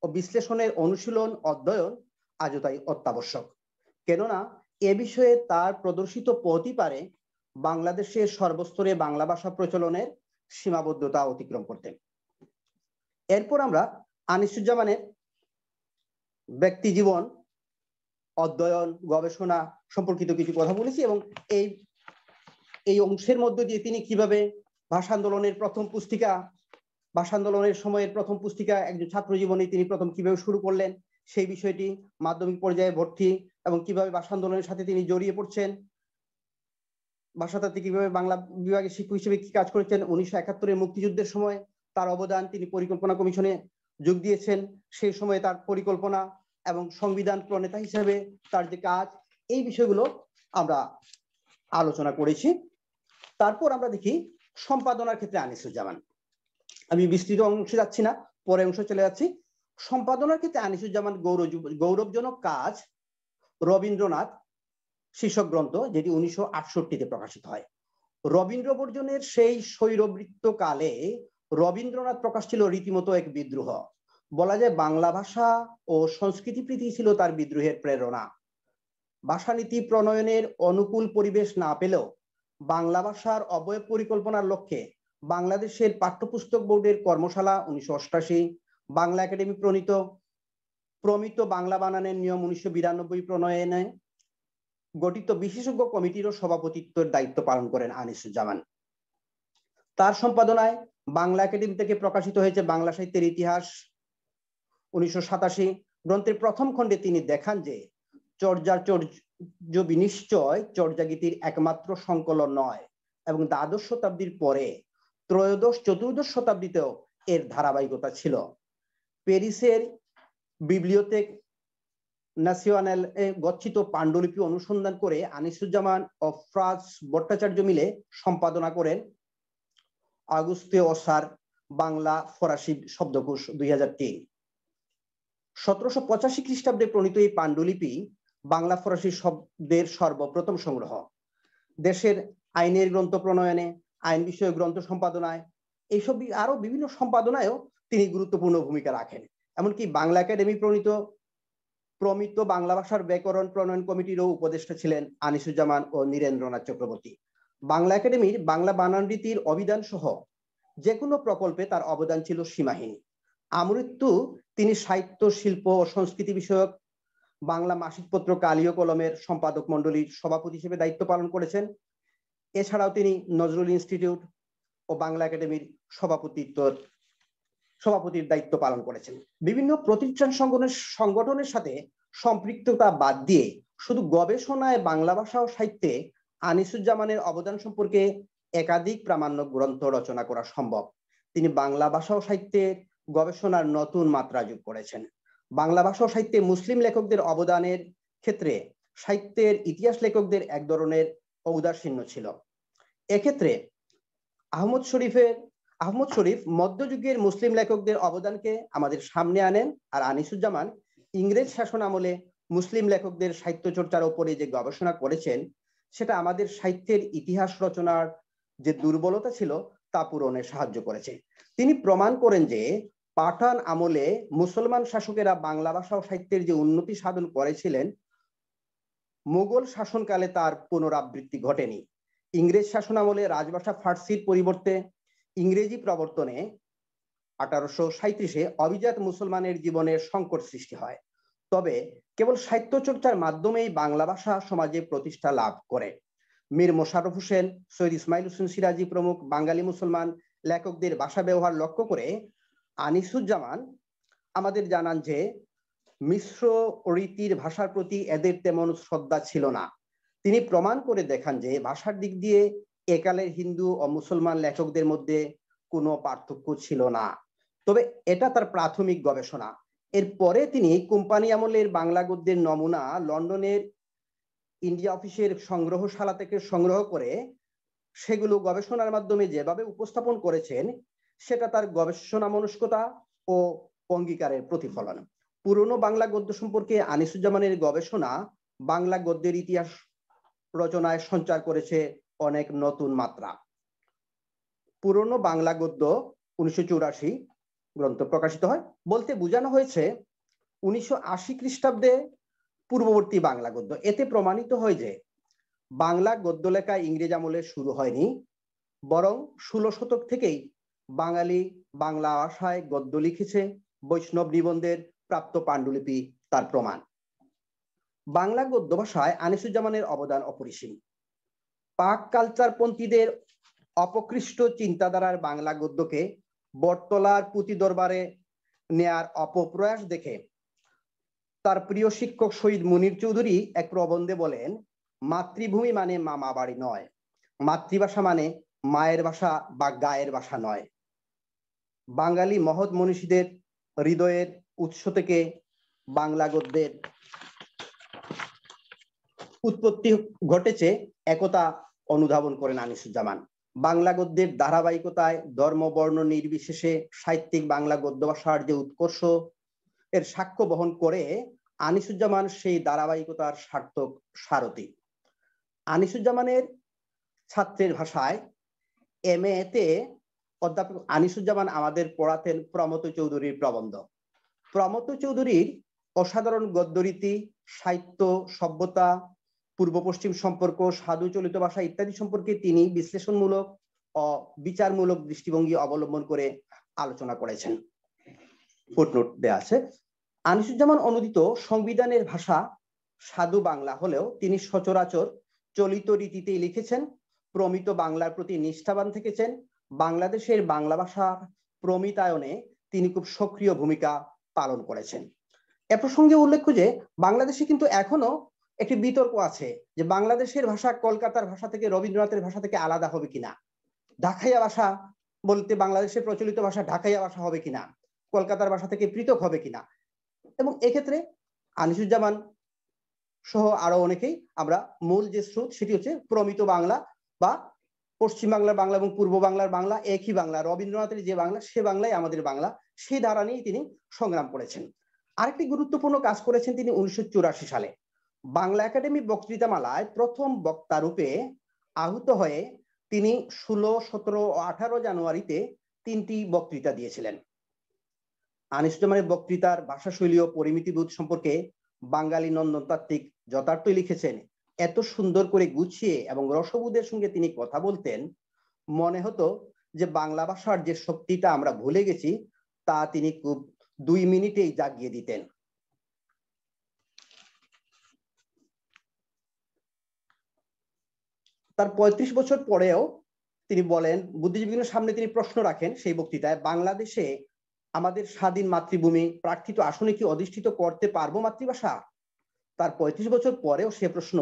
ও বিশ্লেষণের অনুশীলন অধ্যয়ন আজও তাই অত্যাবশ্যক। কেননা এ বিষয়ে তার প্রদর্শিত পথই পারে বাংলাদেশের সর্বস্তরে বাংলা ভাষা প্রচলনের সীমাবদ্ধতা অতিক্রম করতে। এরপর আমরা আনিসুজ্জামানের ব্যক্তি জীবন, অধ্যয়ন, গবেষণা সম্পর্কিত কিছু কথা বলেছি এবং এই অংশের মধ্যে দিয়ে তিনি কিভাবে ভাষা আন্দোলনের প্রথম পুস্তিকা, ভাষা আন্দোলনের সময়ের প্রথম পুস্তিকা একজন ছাত্র জীবনে তিনি প্রথম কিভাবে শুরু করলেন সেই বিষয়টি, মাধ্যমিক পর্যায়ে ভর্তি এবং কিভাবে ভাষা আন্দোলনের সাথে তিনি জড়িয়ে পড়ছেন, ভাষাতাত্ত্বিক কিভাবে বাংলা বিভাগের শিক্ষক হিসেবে কি কাজ করেছেন, 1971-এর মুক্তিযুদ্ধের সময় তার অবদান, তিনি পরিকল্পনা কমিশনে যোগ দিয়েছেন, সেই সময় তার পরিকল্পনা এবং সংবিধান প্রণেতা হিসেবে তার যে কাজ, এই বিষয়গুলো আমরা আলোচনা করেছি। তারপর আমরা দেখি সম্পাদনার ক্ষেত্রে আনিসুজ্জামান। আমি বিস্তৃত অংশে যাচ্ছি না, পরে অংশ চলে যাচ্ছি। সম্পাদনার ক্ষেত্রে আনিসুজ্জামান গৌরবজনক কাজ রবীন্দ্রনাথ শীর্ষক গ্রন্থ, যেটি 1968-তে প্রকাশিত হয়। রবীন্দ্র বর্জনের সেই শৈরবৃত্ত কালে রবীন্দ্রনাথ প্রকাশ ছিল রীতিমতো এক বিদ্রোহ। বলা যায় বাংলা ভাষা ও সংস্কৃতি প্রীতি ছিল তার বিদ্রোহের প্রেরণা। ভাষানীতি প্রণয়নের অনুকূল পরিবেশ না পেলেও বাংলা ভাষার অবয়ব পরিকল্পনার লক্ষ্যে বাংলাদেশের পাঠ্যপুস্তক বোর্ডের কর্মশালা 1988, বাংলা একাডেমি প্রমিত বাংলা বানানের নিয়ম 1992 প্রণয়নে গঠিত বিশেষজ্ঞ কমিটিরও সভাপতিত্বের দায়িত্ব পালন করেন আনিসুজ্জামান। তার সম্পাদনায় বাংলা একাডেমি থেকে প্রকাশিত হয়েছে বাংলা সাহিত্যের ইতিহাস 1987 গ্রন্থের প্রথম খণ্ডে তিনি দেখান যে চর্যাচর্য বিনিশ্চয় চর্যাগীতির একমাত্র সংকলন নয় এবং দ্বাদশ শতাব্দীর পরে ত্রয়োদশ চতুর্দশ শতাব্দীতেও এর ধারাবাহিকতা ছিল। প্যারিসের বিবলিওথেক ন্যাশনাল গচ্ছিত পাণ্ডুলিপি অনুসন্ধান করে আনিসুজ্জামান ও ফ্রান্স ভট্টাচার্য মিলে সম্পাদনা করেন অগুস্তে ওসার বাংলা ফরাসি শব্দকোষ 2003। 1785 খ্রিস্টাব্দে প্রণীত এই পাণ্ডুলিপি বাংলা ফরাসি শব্দের সর্বপ্রথম সংগ্রহ। দেশের আইনের গ্রন্থ প্রণয়নে, আইন বিষয়ক গ্রন্থ সম্পাদনায়, এইসব আরো বিভিন্ন সম্পাদনায়ও তিনি গুরুত্বপূর্ণ ভূমিকা রাখেন। এমনকি বাংলা একাডেমি প্রমিত বাংলা ভাষার ব্যাকরণ প্রণয়ন কমিটিরও উপদেষ্টা ছিলেন আনিসুজ্জামান ও নীরেন্দ্রনাথ চক্রবর্তী। বাংলা একাডেমির বাংলা বানান রীতির অভিধান সহ যে কোনো প্রকল্পে তার অবদান ছিল সীমাহীন। আমৃত্যু তিনি সাহিত্য, শিল্প ও সংস্কৃতি বিষয়ক বাংলা মাসিকপত্র কালীয় কলমের সম্পাদক মণ্ডলীর সভাপতি হিসেবে দায়িত্ব পালন করেছেন। এছাড়াও তিনি নজরুল ইনস্টিটিউট ও বাংলা একাডেমির সভাপতির দায়িত্ব পালন করেছেন। বিভিন্ন প্রতিষ্ঠান সংগঠনের সাথে সম্পৃক্ততা বাদ দিয়ে শুধু গবেষণায় বাংলা ভাষা ও সাহিত্যে আনিসুজ্জামানের অবদান সম্পর্কে একাধিক প্রামাণ্য গ্রন্থ রচনা করা সম্ভব। তিনি বাংলা ভাষা ও সাহিত্যের গবেষণার নতুন মাত্রা যোগ করেছেন। বাংলা ভাষা ও সাহিত্যে মুসলিম লেখকদের অবদানের ক্ষেত্রে সাহিত্যের ইতিহাস লেখকদের এক ধরনের ঔদাসীন্য ছিল। এক্ষেত্রে আহমদ শরীফ মধ্যযুগের মুসলিম লেখকদের অবদানকে আমাদের সামনে আনেন, আর আনিসুজ্জামান ইংরেজ শাসন আমলে মুসলিম লেখকদের সাহিত্য চর্চার উপরে যে গবেষণা করেছেন সেটা আমাদের সাহিত্যের ইতিহাস রচনার যে দুর্বলতা ছিল তা পূরণে সাহায্য করেছে। তিনি প্রমাণ করেন যে পাঠান আমলে মুসলমান শাসকেরা বাংলা ভাষা ও সাহিত্যের যে উন্নতি সাধন করেছিলেন, মুঘল শাসনকালে তার পুনরাবৃত্তি ঘটেনি। ইংরেজ শাসন আমলে রাজভাষা ফার্সির পরিবর্তে ইংরেজি প্রবর্তনে 1837-এ অভিজাত মুসলমানের জীবনের সংকট সৃষ্টি হয়। তবে কেবল সাহিত্য চর্চার মাধ্যমেই বাংলা ভাষা সমাজে প্রতিষ্ঠা লাভ করে। মীর মোশাররফ হোসেন, সৈয়দ ইসমাইল হোসেন সিরাজি প্রমুখ বাঙালি মুসলমান লেখকদের ভাষা ব্যবহার লক্ষ্য করে আনিসুজ্জামান আমাদের জানান যে মিশ্র রীতির ভাষার প্রতি এদের তেমন শ্রদ্ধা ছিল না। তিনি প্রমাণ করে দেখান যে ভাষার দিক দিয়ে একালের হিন্দু ও মুসলমান লেখকদের মধ্যে কোনো পার্থক্য ছিল না। তবে এটা তার প্রাথমিক গবেষণা। এরপরে তিনি কোম্পানি আমলের বাংলা গদ্যের নমুনা লন্ডনের ইন্ডিয়া অফিসের সংগ্রহশালা থেকে সংগ্রহ করে সেগুলো গবেষণার মাধ্যমে যেভাবে উপস্থাপন করেছেন সেটা তার গবেষণা মনস্কতা ও অঙ্গীকারের প্রতিফলন। পুরনো বাংলা গদ্য সম্পর্কে আনিসুজ্জামানের গবেষণা বাংলা গদ্যের ইতিহাস রচনায় সঞ্চার করেছে অনেক নতুন মাত্রা। পুরনো বাংলা গদ্য 1984 গ্রন্থ প্রকাশিত হয় বলতে বোঝানো হয়েছে 1980 খ্রিস্টাব্দে পূর্ববর্তী বাংলা গদ্য। এতে প্রমাণিত হয় যে বাংলা গদ্য লেখা ইংরেজ আমলে শুরু হয়নি, বরং 16 শতক থেকেই বাঙালি বাংলা ভাষায় গদ্য লিখেছে। বৈষ্ণব নিবন্ধের প্রাপ্ত পাণ্ডুলিপি তার প্রমাণ। বাংলা গদ্য ভাষায় আনিসুজ্জামানের অবদান অপরিসীম। পাক কালচারপন্থীদের অপকৃষ্ট চিন্তাধারার বাংলা গদ্যকে বটতলার পুঁথি দরবারে নেয়ার অপপ্রয়াস দেখে তার প্রিয় শিক্ষক শহীদ মুনির চৌধুরী এক প্রবন্ধে বলেন, মাতৃভূমি মানে মামা বাড়ি নয়, মাতৃভাষা মানে মায়ের ভাষা বা গায়ের ভাষা নয়। বাঙালি মহৎ মনীষীদের হৃদয়ের উৎস থেকে বাংলা গদ্যের উৎপত্তি ঘটেছে, একথা অনুধাবন করেন আনিসুজ্জামান। বাংলা গদ্যের ধারাবাহিকতায় ধর্ম বর্ণ নির্বিশেষে সাহিত্যিক বাংলা গদ্য ভাষার যে উৎকর্ষ এর সাক্ষ্য বহন করে আনিসুজ্জামান সেই ধারাবাহিকতার সার্থক সারথি। আনিসুজ্জামানের ছাত্রের ভাষায় MA তে অধ্যাপক আনিসুজ্জামান আমাদের পড়াতেন প্রমথ চৌধুরীর প্রবন্ধ। প্রমথ চৌধুরীর অসাধারণ গদ্যরীতি, সাহিত্য, সভ্যতা, পূর্ব পশ্চিম সম্পর্ক, সাধু চলিত ভাষা ইত্যাদি সম্পর্কে তিনি বিশ্লেষণমূলক ও বিচারমূলক দৃষ্টিভঙ্গি অবলম্বন করে আলোচনা করেছেন। ফুটনোট দেয়া আছে। আনিসুজ্জামান অনুদিত সংবিধানের ভাষা সাধু বাংলা হলেও তিনি সচরাচর চলিত রীতিতেই লিখেছেন। প্রমিত বাংলার প্রতি নিষ্ঠাবান থেকেছেন। বাংলাদেশের বাংলা ভাষা প্রমিতায়নে তিনি খুব সক্রিয় ভূমিকা পালন করেছেন। এ প্রসঙ্গে উল্লেখ্য যে বাংলাদেশে কিন্তু এখনো একটি বিতর্ক আছে যে বাংলাদেশের ভাষা কলকাতার ভাষা থেকে, রবীন্দ্রনাথের ভাষা থেকে আলাদা হবে কিনা। ঢাকাইয়া ভাষা বলতে বাংলাদেশের প্রচলিত ভাষা ঢাকাইয়া ভাষা হবে কিনা, কলকাতার ভাষা থেকে পৃথক হবে কিনা। এবং এক্ষেত্রে আনিসুজ্জামান সহ আরো অনেকেই আমরা মূল যে স্রোত সেটি হচ্ছে প্রমিত বাংলা বা পশ্চিম বাংলার বাংলা এবং পূর্ব বাংলার বাংলা একই বাংলা, রবীন্দ্রনাথের যে বাংলা সে বাংলাই আমাদের বাংলা, সেই ধারা নিয়েই তিনি সংগ্রাম করেছেন। আরেকটি গুরুত্বপূর্ণ কাজ করেছেন তিনি 1984 সালে বাংলা একাডেমি বক্তৃতামালায় প্রথম বক্তা রূপে আহুত হয়ে তিনি 16, 17 ও 18 জানুয়ারিতে 3টি বক্তৃতা দিয়েছিলেন। আনিসুজ্জামানের বক্তৃতার ভাষাশৈলী ও পরিমিতিবোধ সম্পর্কে বাঙালি নন্দনতাত্ত্বিক যথার্থই লিখেছেন। এত সুন্দর করে গুছিয়ে এবং রসবোধের সঙ্গে তিনি কথা বলতেন, মনে হতো যে বাংলা ভাষার যে শক্তিটা আমরা ভুলে গেছি তা তিনি খুব 2 মিনিটেই জাগিয়ে দিতেন। তার 35 বছর পরেও তিনি বলেন, বুদ্ধিজীবীদের সামনে তিনি প্রশ্ন রাখেন সেই বক্তৃতায়, বাংলাদেশে আমাদের স্বাধীন মাতৃভূমি প্রার্থিত আসনে কি অধিষ্ঠিত করতে পারবো মাতৃভাষা? তার 35 বছর পরেও সে প্রশ্ন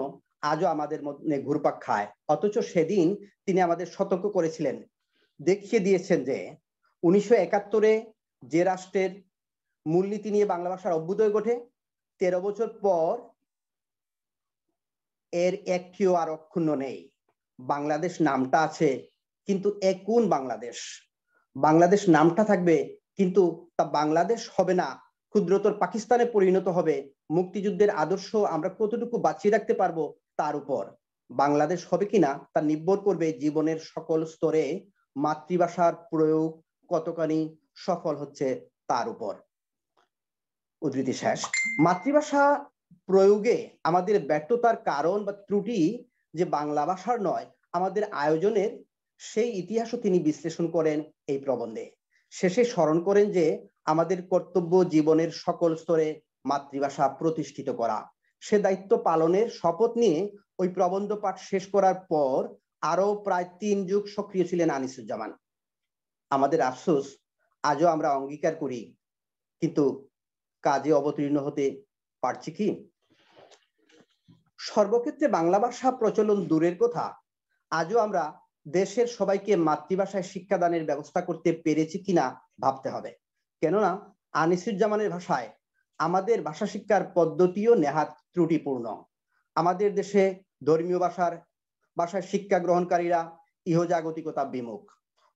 আজও আমাদের মধ্যে ঘুরপাক খায়। অথচ সেদিন তিনি আমাদের সতর্ক করেছিলেন, দেখিয়ে দিয়েছেন যে 1971-এ যে রাষ্ট্রের মূলনীতি নিয়ে বাংলা ভাষার অভ্যুদয় ঘটে, 13 বছর পর এর একটিও আর অক্ষুণ্ণ নেই। বাংলাদেশ নামটা আছে কিন্তু কোন বাংলাদেশ? বাংলাদেশ নামটা থাকবে কিন্তু তা বাংলাদেশ হবে না, ক্ষুদ্রতর পাকিস্তানে পরিণত হবে। মুক্তিযুদ্ধের আদর্শ আমরা কতটুকু বাঁচিয়ে রাখতে পারবো তার উপর। বাংলাদেশ হবে কিনা তা নির্ভর করবে জীবনের সকল স্তরে মাতৃভাষার প্রয়োগ কতখানি সফল হচ্ছে তার উপর। উদ্ধৃতি শেষ। মাতৃভাষা প্রয়োগে আমাদের ব্যর্থতার কারণ বা ত্রুটি যে বাংলা ভাষার নয়, আমাদের আয়োজনের, সেই ইতিহাসও তিনি বিশ্লেষণ করেন এই প্রবন্ধে। শেষে স্মরণ করেন যে আমাদের কর্তব্য জীবনের সকল স্তরে মাতৃভাষা প্রতিষ্ঠিত করা। সে দায়িত্ব পালনের শপথ নিয়ে ওই প্রবন্ধ পাঠ শেষ করার পর আরো প্রায় 3 যুগ সক্রিয় ছিলেন আনিসুজ্জামান। আমাদের আফসোস, আজও আমরা অঙ্গীকার করি কিন্তু কাজে অবতীর্ণ হতে পারছি কি? সর্বক্ষেত্রে বাংলা ভাষা প্রচলন দূরের কথা, আজও আমরা দেশের সবাইকে মাতৃভাষায় শিক্ষাদানের ব্যবস্থা করতে পেরেছি কিনা ভাবতে হবে। কেননা আনিসুজ্জামানের ভাষায় আমাদের ভাষা শিক্ষার পদ্ধতিও নেহাত ত্রুটিপূর্ণ। আমাদের দেশে ধর্মীয় ভাষায় শিক্ষা গ্রহণকারীরা ইহজাগতিকতা বিমুখ।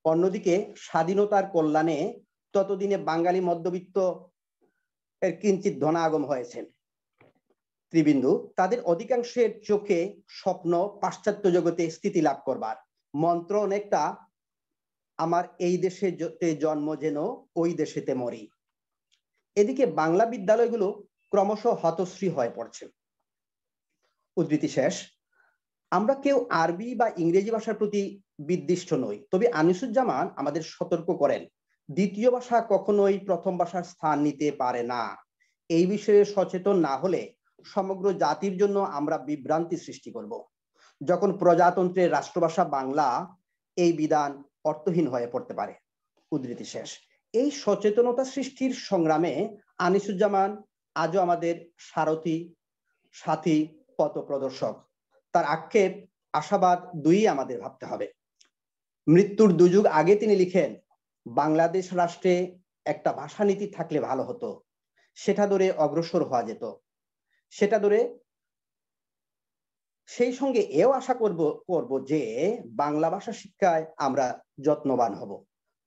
অন্যদিকে স্বাধীনতার কল্যাণে ততদিনে বাঙালি মধ্যবিত্ত এর কিঞ্চিত ধনাগম হয়েছেন। ত্রিবিন্দু, তাদের অধিকাংশের চোখে স্বপ্ন পাশ্চাত্য জগতে স্থিতি লাভ করবার। মন্ত্র অনেকটা আমার এই দেশে জন্ম যেন ওই দেশেতে মরি। এদিকে বাংলা বিদ্যালয়গুলো ক্রমশ হতশ্রী হয়ে পড়ছে। উদ্ধৃতি শেষ। আমরা কেউ আরবি বা ইংরেজি ভাষার প্রতি বিদ্বিষ্ট নই, তবে আনিসুজ্জামান আমাদের সতর্ক করেন, দ্বিতীয় ভাষা কখনোই প্রথম ভাষার স্থান নিতে পারে না। এই বিষয়ে সচেতন না হলে সমগ্র জাতির জন্য আমরা বিভ্রান্তি সৃষ্টি করব। যখন প্রজাতন্ত্রের রাষ্ট্রভাষা বাংলা, এই বিধান অর্থহীন হয়ে পড়তে পারে। উদ্ধৃতি শেষ। এই সচেতনতা সৃষ্টির সংগ্রামে আনিসুজ্জামান আজও আমাদের সারথী, সাথী, পথ প্রদর্শক। তার আক্ষেপ, আশাবাদ দুই আমাদের ভাবতে হবে। মৃত্যুর দুযুগ আগে তিনি লিখেন, বাংলাদেশ রাষ্ট্রে একটা ভাষানীতি থাকলে ভালো হতো, সেটা ধরে অগ্রসর হওয়া যেত। সেটা ধরে সেই সঙ্গে এও আশা করব যে বাংলা ভাষা শিক্ষায় আমরা যত্নবান হব।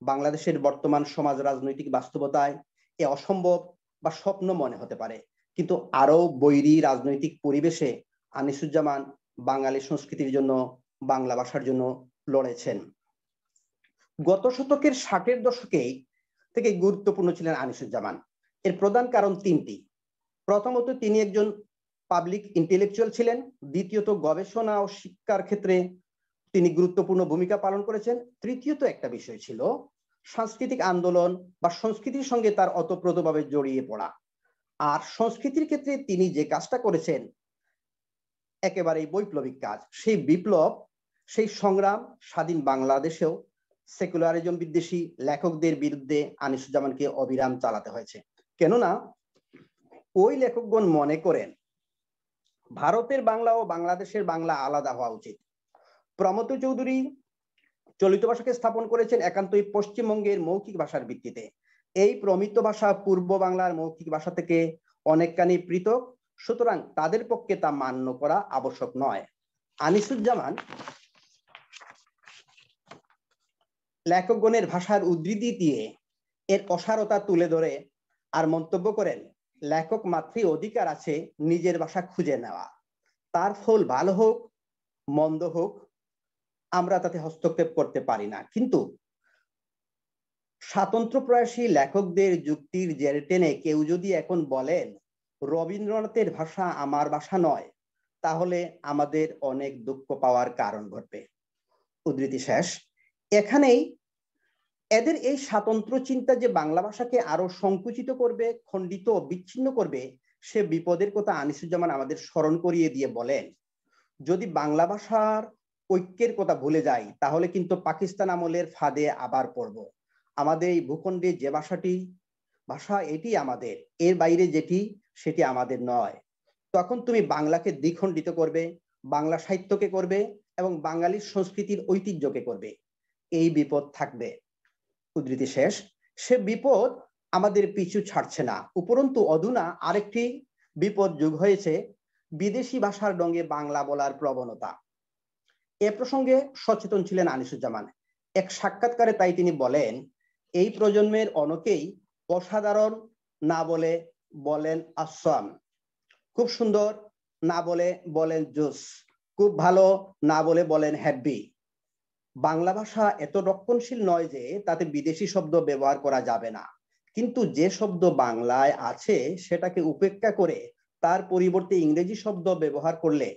বাংলাদেশের বর্তমান সমাজ রাজনৈতিক বাস্তবতায় এ অসম্ভব বা স্বপ্ন মনে হতে পারে, কিন্তু আরো বৈরী রাজনৈতিক পরিবেশে আনিসুজ্জামান বাঙালি সংস্কৃতির জন্য, বাংলা ভাষার জন্য লড়েছেন। গত শতকের 60-এর দশকেই থেকে গুরুত্বপূর্ণ ছিলেন আনিসুজ্জামান। এর প্রধান কারণ তিনটি। প্রথমত, তিনি একজন পাবলিক ইন্টেলেকচুয়াল ছিলেন। দ্বিতীয়ত, গবেষণা ও শিক্ষার ক্ষেত্রে তিনি গুরুত্বপূর্ণ ভূমিকা পালন করেছেন। তৃতীয়ত একটা বিষয় ছিল সাংস্কৃতিক আন্দোলন বা সংস্কৃতির সঙ্গে তার ওতপ্রোতভাবে জড়িয়ে পড়া। আর সংস্কৃতির ক্ষেত্রে তিনি যে কাজটা করেছেন একেবারেই বৈপ্লবিক কাজ। সেই বিপ্লব, সেই সংগ্রাম স্বাধীন বাংলাদেশেও সেকুলারিজম বিদ্বেষী লেখকদের বিরুদ্ধে আনিসুজ্জামানকে অবিরাম চালাতে হয়েছে। কেননা ওই লেখকগণ মনে করেন ভারতের বাংলা ও বাংলাদেশের বাংলা আলাদা হওয়া উচিত। প্রমথ চৌধুরী চলিত ভাষাকে স্থাপন করেছেন একান্তই পশ্চিমবঙ্গের মৌখিক ভাষার ভিত্তিতে। এই প্রমিত ভাষা পূর্ব বাংলার মৌখিক ভাষা থেকে অনেকখানি পৃথক, সুতরাং তাদের পক্ষে তা মান্য করা আবশ্যক নয়। আনিসুজ্জামান লেখকগণের ভাষার উদ্ধৃতি দিয়ে এর অসারতা তুলে ধরে আর মন্তব্য করেন, লেখক মাত্রই অধিকার আছে নিজের ভাষা খুঁজে নেওয়া। তার ফল ভালো হোক মন্দ হোক আমরা তাতে হস্তক্ষেপ করতে পারি না, কিন্তু স্বাতন্ত্র প্রয়াসী লেখকদের যুক্তির জের টেনে কেউ যদি এখন বলেন রবীন্দ্রনাথের ভাষা আমার ভাষা নয়, তাহলে আমাদের অনেক দুঃখ পাওয়ার কারণ ঘটবে। উদ্ধৃতি শেষ। এখানেই এদের এই স্বাতন্ত্র চিন্তা যে বাংলা ভাষাকে আরো সংকুচিত করবে, খণ্ডিত ও বিচ্ছিন্ন করবে, সে বিপদের কথা আনিসুজ্জামান আমাদের স্মরণ করিয়ে দিয়ে বলেন, যদি বাংলা ভাষার ঐক্যের কথা ভুলে যাই তাহলে কিন্তু পাকিস্তান আমলের ফাঁদে আবার পড়ব। আমাদের এই ভূখণ্ডে যে ভাষা এটি আমাদের, এর বাইরে যেটি সেটি আমাদের নয়। তখন তুমি বাংলাকে দ্বিখণ্ডিত করবে, বাংলা সাহিত্যকে করবে এবং বাঙালির সংস্কৃতির ঐতিহ্যকে করবে। এই বিপদ থাকবে। উদ্ধৃতি শেষ। সে বিপদ আমাদের পিছু ছাড়ছে না। উপরন্তু অধুনা আরেকটি বিপদ যোগ হয়েছে, বিদেশি ভাষার ডঙ্গে বাংলা বলার প্রবণতা। এ প্রসঙ্গে সচেতন ছিলেন আনিসুজ্জামান। এক সাক্ষাৎকারে তাই তিনি বলেন, এই প্রজন্মের অনেকেই অসাধারণ না বলে বলেন আসাম, খুব সুন্দর না বলে বলেন জোস, খুব ভালো না বলে বলেন হ্যাপি। বাংলা ভাষা এত রক্ষণশীল নয় যে তাতে বিদেশি শব্দ ব্যবহার করা যাবে না, কিন্তু যে শব্দ বাংলায় আছে সেটাকে উপেক্ষা করে তার পরিবর্তে ইংরেজি শব্দ ব্যবহার করলে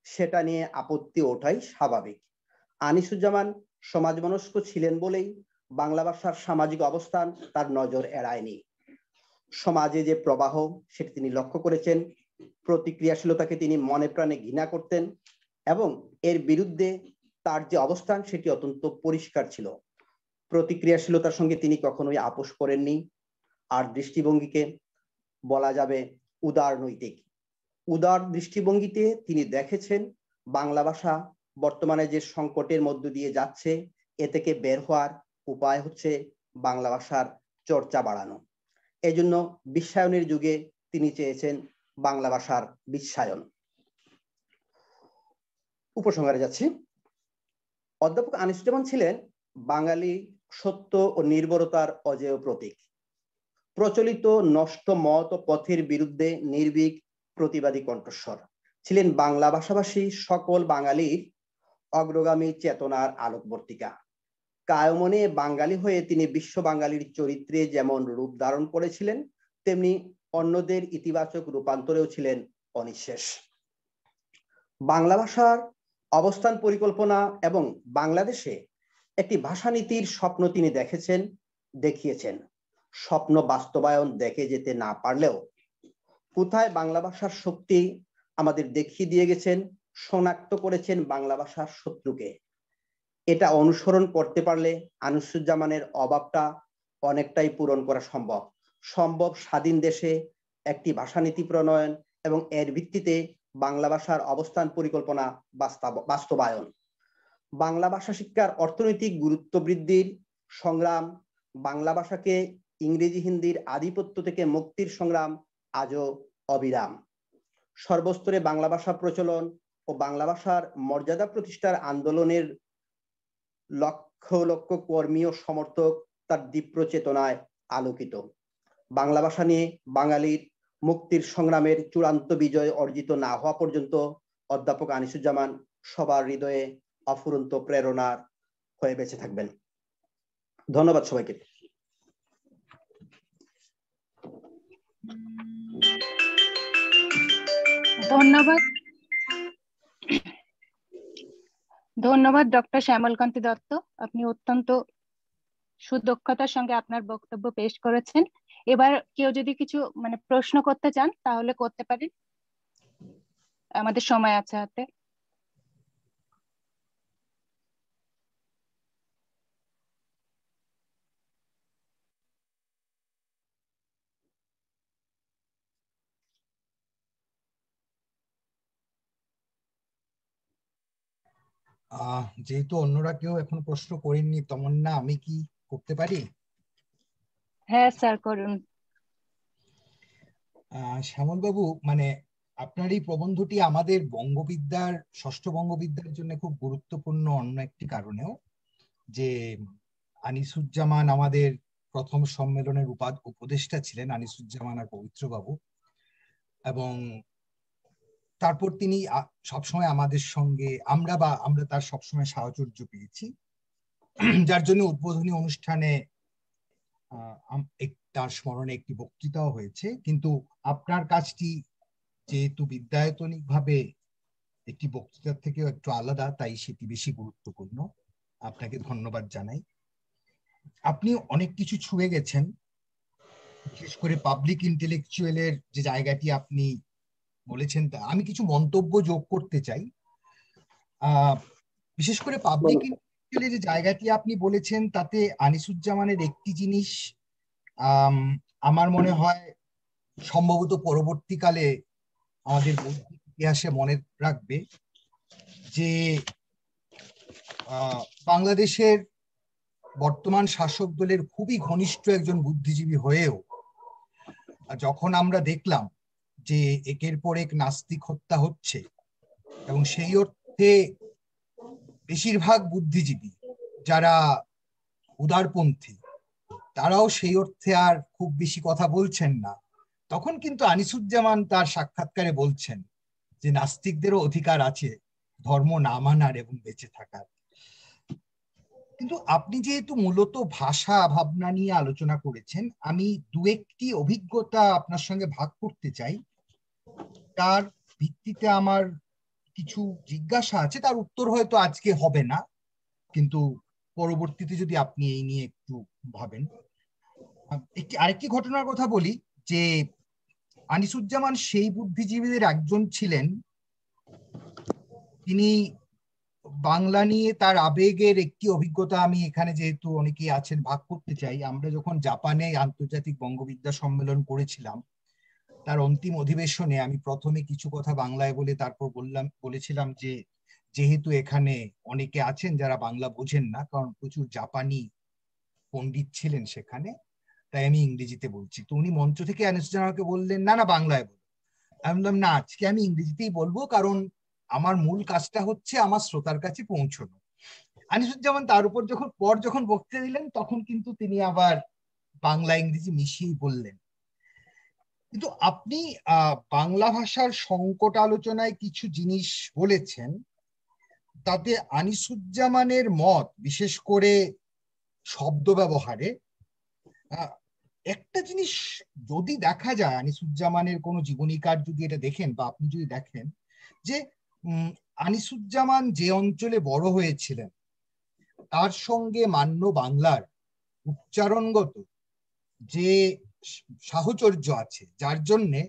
সেটা নিয়ে আপত্তি ওঠাই স্বাভাবিক। আনিসুজ্জামান সমাজমনস্ক ছিলেন বলেই বাংলা ভাষার সামাজিক অবস্থান তার নজর এড়ায়নি। সমাজে যে প্রবাহ সেটি তিনি লক্ষ্য করেছেন, প্রতিক্রিয়াশীলতাকে তিনি মনে প্রাণে ঘৃণা করতেন এবং এর বিরুদ্ধে তার যে অবস্থান সেটি অত্যন্ত পরিষ্কার ছিল। প্রতিক্রিয়াশীলতার সঙ্গে তিনি কখনোই আপোষ করেননি। আর দৃষ্টিভঙ্গিকে বলা যাবে উদার নৈতিক। উদার দৃষ্টিভঙ্গিতে তিনি দেখেছেন বাংলা ভাষা বর্তমানে যে সংকটের মধ্য দিয়ে যাচ্ছে, এ থেকে বের হওয়ার উপায় হচ্ছে বাংলা ভাষার চর্চা বাড়ানো। এজন্য বিশ্বায়নের যুগে তিনি চেয়েছেন বাংলা ভাষার বিশ্বায়ন। উপসংহারে যাচ্ছি। অধ্যাপক আনিসুজ্জামান ছিলেন বাঙালি সত্য ও নির্ভরতার অজেয় প্রতীক। প্রচলিত নষ্ট মত ও পথের বিরুদ্ধে নির্ভীক প্রতিবাদী কণ্ঠস্বর, ছিলেন বাংলা ভাষাভাষী সকল বাঙালির অগ্রগামী চেতনার আলোকবর্তিকা। কায়মনে বাঙালি হয়ে তিনি বিশ্ব বাঙালির চরিত্রে যেমন রূপ ধারণ করেছিলেন, তেমনি অন্যদের ইতিবাচক রূপান্তরেও ছিলেন অনিঃশেষ। বাংলা ভাষার অবস্থান পরিকল্পনা এবং বাংলাদেশে একটি ভাষানীতির স্বপ্ন তিনি দেখেছেন, দেখিয়েছেন। স্বপ্ন বাস্তবায়ন দেখে যেতে না পারলেও কোথায় বাংলা ভাষার শক্তি আমাদের দেখিয়ে দিয়ে গেছেন, শনাক্ত করেছেন বাংলা ভাষার শত্রুকে। এটা অনুসরণ করতে পারলে আনিসুজ্জামানের অভাবটা অনেকটাই পূরণ করা সম্ভব। স্বাধীন দেশে একটি ভাষানীতি প্রণয়ন এবং এর ভিত্তিতে বাংলা ভাষার অবস্থান পরিকল্পনা বাস্তবায়ন। বাংলা ভাষা শিক্ষার অর্থনৈতিক গুরুত্ব বৃদ্ধির সংগ্রাম, বাংলা ভাষাকে ইংরেজি হিন্দির আধিপত্য থেকে মুক্তির সংগ্রাম আজও অবিরাম। সর্বস্তরে বাংলা ভাষা প্রচলন ও বাংলা ভাষার মর্যাদা প্রতিষ্ঠার আন্দোলনের লক্ষ লক্ষ কর্মী ও সমর্থক তার দীপ্র চেতনায় আলোকিত। বাংলা ভাষা নিয়ে বাঙালির মুক্তির সংগ্রামের চূড়ান্ত বিজয় অর্জিত না হওয়া পর্যন্ত অধ্যাপক আনিসুজ্জামান সবার হৃদয়ে অফুরন্ত প্রেরণার হয়ে বেঁচে থাকবেন। ধন্যবাদ সবাইকে। ধন্যবাদ ডক্টর শ্যামলকান্তি দত্ত। আপনি অত্যন্ত সুদক্ষতার সঙ্গে আপনার বক্তব্য পেশ করেছেন। এবার কেউ যদি কিছু প্রশ্ন করতে চান তাহলে করতে পারেন, আমাদের সময় আছে হাতে। যেহেতু অন্যরা কেউ এখন প্রশ্ন করেননি, তমন্না আমি কি করতে পারি? হ্যাঁ স্যার, করুন। শ্যামল বাবু, আপনার এই প্রবন্ধটি আমাদের বঙ্গবিদ্যার, ষষ্ঠ বঙ্গবিদ্যার জন্য খুব গুরুত্বপূর্ণ অন্য একটি কারণেও, যে আনিসুজ্জামান আমাদের প্রথম সম্মেলনের উপদেষ্টা ছিলেন, আনিসুজ্জামান আর পবিত্র বাবু, এবং তারপর তিনি সবসময় আমাদের সঙ্গে, আমরা তার সবসময় সাহচর্য পেয়েছি, যার জন্য উদ্বোধনী অনুষ্ঠানে তার স্মরণে একটি বক্তৃতাও হয়েছে। কিন্তু আপনার কাজটি যেহেতু বিদ্যায়তনিক ভাবে একটি বক্তৃতার থেকে একটু আলাদা, তাই সেটি বেশি গুরুত্বপূর্ণ। আপনাকে ধন্যবাদ জানাই। আপনি অনেক কিছু ছুঁয়ে গেছেন, বিশেষ করে পাবলিক ইন্টেলেকচুয়ালের যে জায়গাটি আপনি বলেছেন, তা আমি কিছু মন্তব্য যোগ করতে চাই। বিশেষ করে পাবলিক ইন্টেলেকচুয়ালের যে জায়গাটি আপনি বলেছেন, তাতে আনিসুজ্জামানের একটি জিনিস আমার মনে হয় সম্ভবত পরবর্তীকালে আমাদের ইতিহাসে মনে রাখবে, যে বাংলাদেশের বর্তমান শাসক দলের খুবই ঘনিষ্ঠ একজন বুদ্ধিজীবী হয়েও যখন আমরা দেখলাম যে একের পর এক নাস্তিক হত্যা হচ্ছে, এবং সেই অর্থে বেশিরভাগ বুদ্ধিজীবী যারা উদারপন্থী তারাও সেই অর্থে আর খুব বেশি কথা বলছেন না, তখন কিন্তু আনিসুজ্জামান তার সাক্ষাৎকারে বলছেন যে নাস্তিকদেরও অধিকার আছে ধর্ম না মানার এবং বেঁচে থাকার। কিন্তু আপনি যেহেতু মূলত ভাষা ভাবনা নিয়ে আলোচনা করেছেন, আমি দু একটি অভিজ্ঞতা আপনার সঙ্গে ভাগ করতে চাই। তার ভিত্তিতে আমার কিছু জিজ্ঞাসা আছে, তার উত্তর হয়তো আজকে হবে না, কিন্তু পরবর্তীতে যদি আপনি এই নিয়ে একটু ভাবেন। আরেকটি ঘটনার কথা বলি, যে আনিসুজ্জামান সেই বুদ্ধিজীবীদের একজন ছিলেন, তিনি বাংলা নিয়ে তার আবেগের একটি অভিজ্ঞতা আমি এখানে যেহেতু অনেকেই আছেন ভাগ করতে চাই। আমরা যখন জাপানে আন্তর্জাতিক বঙ্গবিদ্যা সম্মেলন করেছিলাম, তার অন্তিম অধিবেশনে আমি প্রথমে কিছু কথা বাংলায় বলে তারপর বলেছিলাম যে যেহেতু এখানে অনেকে আছেন যারা বাংলা বোঝেন না, কারণ প্রচুর জাপানি পণ্ডিত ছিলেন সেখানে, তাই আমি ইংরেজিতে বলছি। তো উনি মঞ্চ থেকে আনিসুজ্জামানকে বললেন, না না বাংলায় বলো। আমি বললাম না, আজকে আমি ইংরেজিতেই বলবো, কারণ আমার মূল কাজটা হচ্ছে আমার শ্রোতার কাছে পৌঁছানো। আনিসুজ্জামান তার উপর যখন বক্তৃতা দিলেন তখন কিন্তু তিনি আবার বাংলা ইংরেজি মিশিয়ে বললেন। কিন্তু আপনি বাংলা ভাষার সংকট আলোচনায় কিছু জিনিস বলেছেন, তাতে আনিসুজ্জামানের মত বিশেষ করে শব্দ ব্যবহারে একটা জিনিস যদি দেখা যায়, আনিসুজ্জামানের কোনো জীবনীকার যদি এটা দেখেন বা আপনি যদি দেখেন যে আনিসুজ্জামান যে অঞ্চলে বড় হয়েছিলেন তার সঙ্গে মান্য বাংলার উচ্চারণগত যে সাহচর্য আছে, যার জন্যে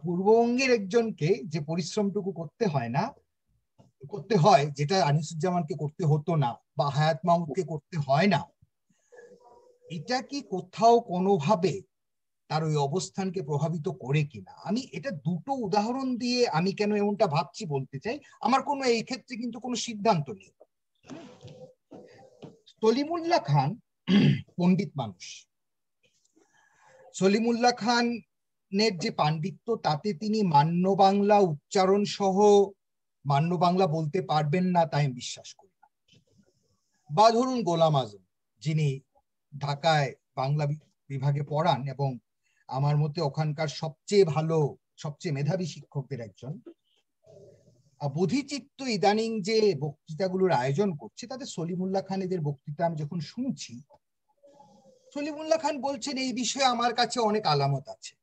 পূর্ববঙ্গের একজনকে যে পরিশ্রমটুকু করতে হয় যেটা আনিসুজ্জামানকে করতে হতো না বা হায়াত মাহমুদকে করতে হয় না, এটা কি কোথাও কোনোভাবে তার ওই অবস্থানকে প্রভাবিত করে কিনা? আমি এটা দুটো উদাহরণ দিয়ে আমি কেন এমনটা ভাবছি বলতে চাই। আমার কোনো এই ক্ষেত্রে কিন্তু কোনো সিদ্ধান্ত নেই। সলিমুল্লাহ খান পণ্ডিত মানুষ। সলিমুল্লাহ খানের যে পাণ্ডিত্য, তাতে তিনি মান্য বাংলা উচ্চারণ সহ মান্য বাংলা বলতে পারবেন না তাই আমি বিশ্বাস করি না। বা ধরুন গোলাম আজম, যিনি ঢাকায় বাংলা বিভাগে পড়ান এবং আমার মতে ওখানকার সবচেয়ে ভালো সবচেয়ে মেধাবী শিক্ষকদের একজন, বোধিচিত্ত ইদানিং যে বক্তৃতাগুলোর আয়োজন করছে তাতে সলিমুল্লাহ খান এদের বক্তৃতা আমি যখন শুনছি, সলিমুল্লাহ খান বলছেন এই বিষয়ে আমার কাছে অনেক আলামত আছে।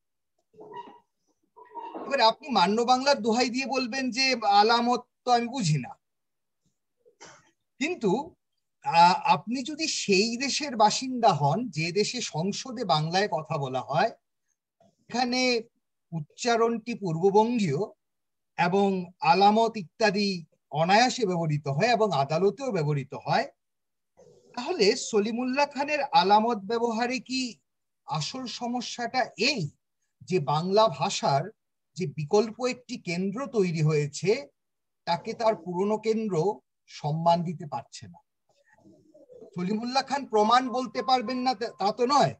এবার আপনি মান্য বাংলার দোহাই দিয়ে বলবেন যে আলামত তো আমি বুঝি না, কিন্তু আপনি যদি সেই দেশের বাসিন্দা হন যে দেশে সংসদে বাংলায় কথা বলা হয়, এখানে উচ্চারণটি পূর্ববঙ্গীয় এবং আলামত ইত্যাদি অনায়াসে ব্যবহৃত হয় এবং আদালতেও ব্যবহৃত হয়, তাহলে সলিমুল্লাহ খানের আলামত ব্যবহারে কি আসল সমস্যাটা এই যে বাংলা ভাষার যে বিকল্প একটি কেন্দ্র তৈরি হয়েছে তাকে তার পুরনো কেন্দ্র সম্মান দিতে পারছে না? সলিমুল্লাহ খান প্রমাণ বলতে পারবেন না তা তো নয়।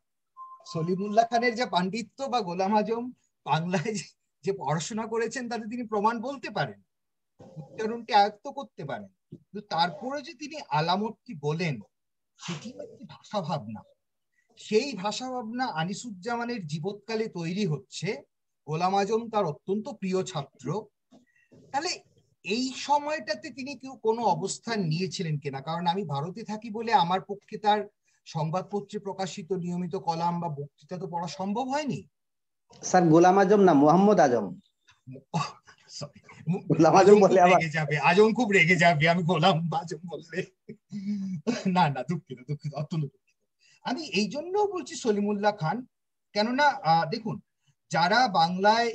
সলিমুল্লাহ খানের যে পাণ্ডিত্য বা গোলাম আজম বাংলায় যে পড়াশোনা করেছেন তাতে তিনি প্রমাণ বলতে পারেন, উচ্চারণটি আয়ত্ত করতে পারেন, কিন্তু তারপরে যে তিনি আলামতটি বলেন সেটি একটি ভাষা ভাবনা। সেই ভাষা ভাবনা আনিসুজ্জামানের জীবৎকালে তৈরি হচ্ছে। গোলাম আজম তার অত্যন্ত প্রিয় ছাত্র। তাহলে এই সময়টাতে তিনি কোনো অবস্থান নিয়েছিলেন কিনা? কারণ আমি ভারতে থাকি বলে আমার পক্ষে তার সংবাদপত্রে প্রকাশিত নিয়মিত কলাম বা বক্তৃতা তো পড়া সম্ভব হয়নি। স্যার গোলাম আজম না, মোহাম্মদ আজম। আজম খুব রেগে যাবে আমি গোলাম আজম বললে। না না, দুঃখিত অত্যন্ত দুঃখিত। আমি এই জন্য বলছি সলিমুল্লাহ খান, কেননা দেখুন, যারা বাংলায়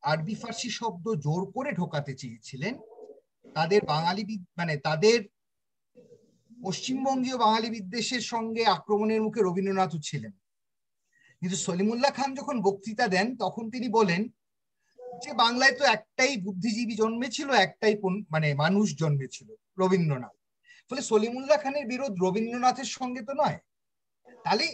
আরবি ফার্সি শব্দ জোর করে ঢোকাতে চেয়েছিলেন তাদের তাদের পশ্চিমবঙ্গীয় বাঙালি বিদ্বেষের সঙ্গে আক্রমণের মুখে রবীন্দ্রনাথও ছিলেন। কিন্তু সলিমুল্লাহ খান যখন বক্তৃতা দেন তখন তিনি বলেন যে বাংলায় তো একটাই বুদ্ধিজীবী জন্মেছিল, একটাই মানুষ জন্মেছিল, রবীন্দ্রনাথ। ফলে সলিমুল্লাহ খানের বিরোধ রবীন্দ্রনাথের সঙ্গে তো নয়। তাহলে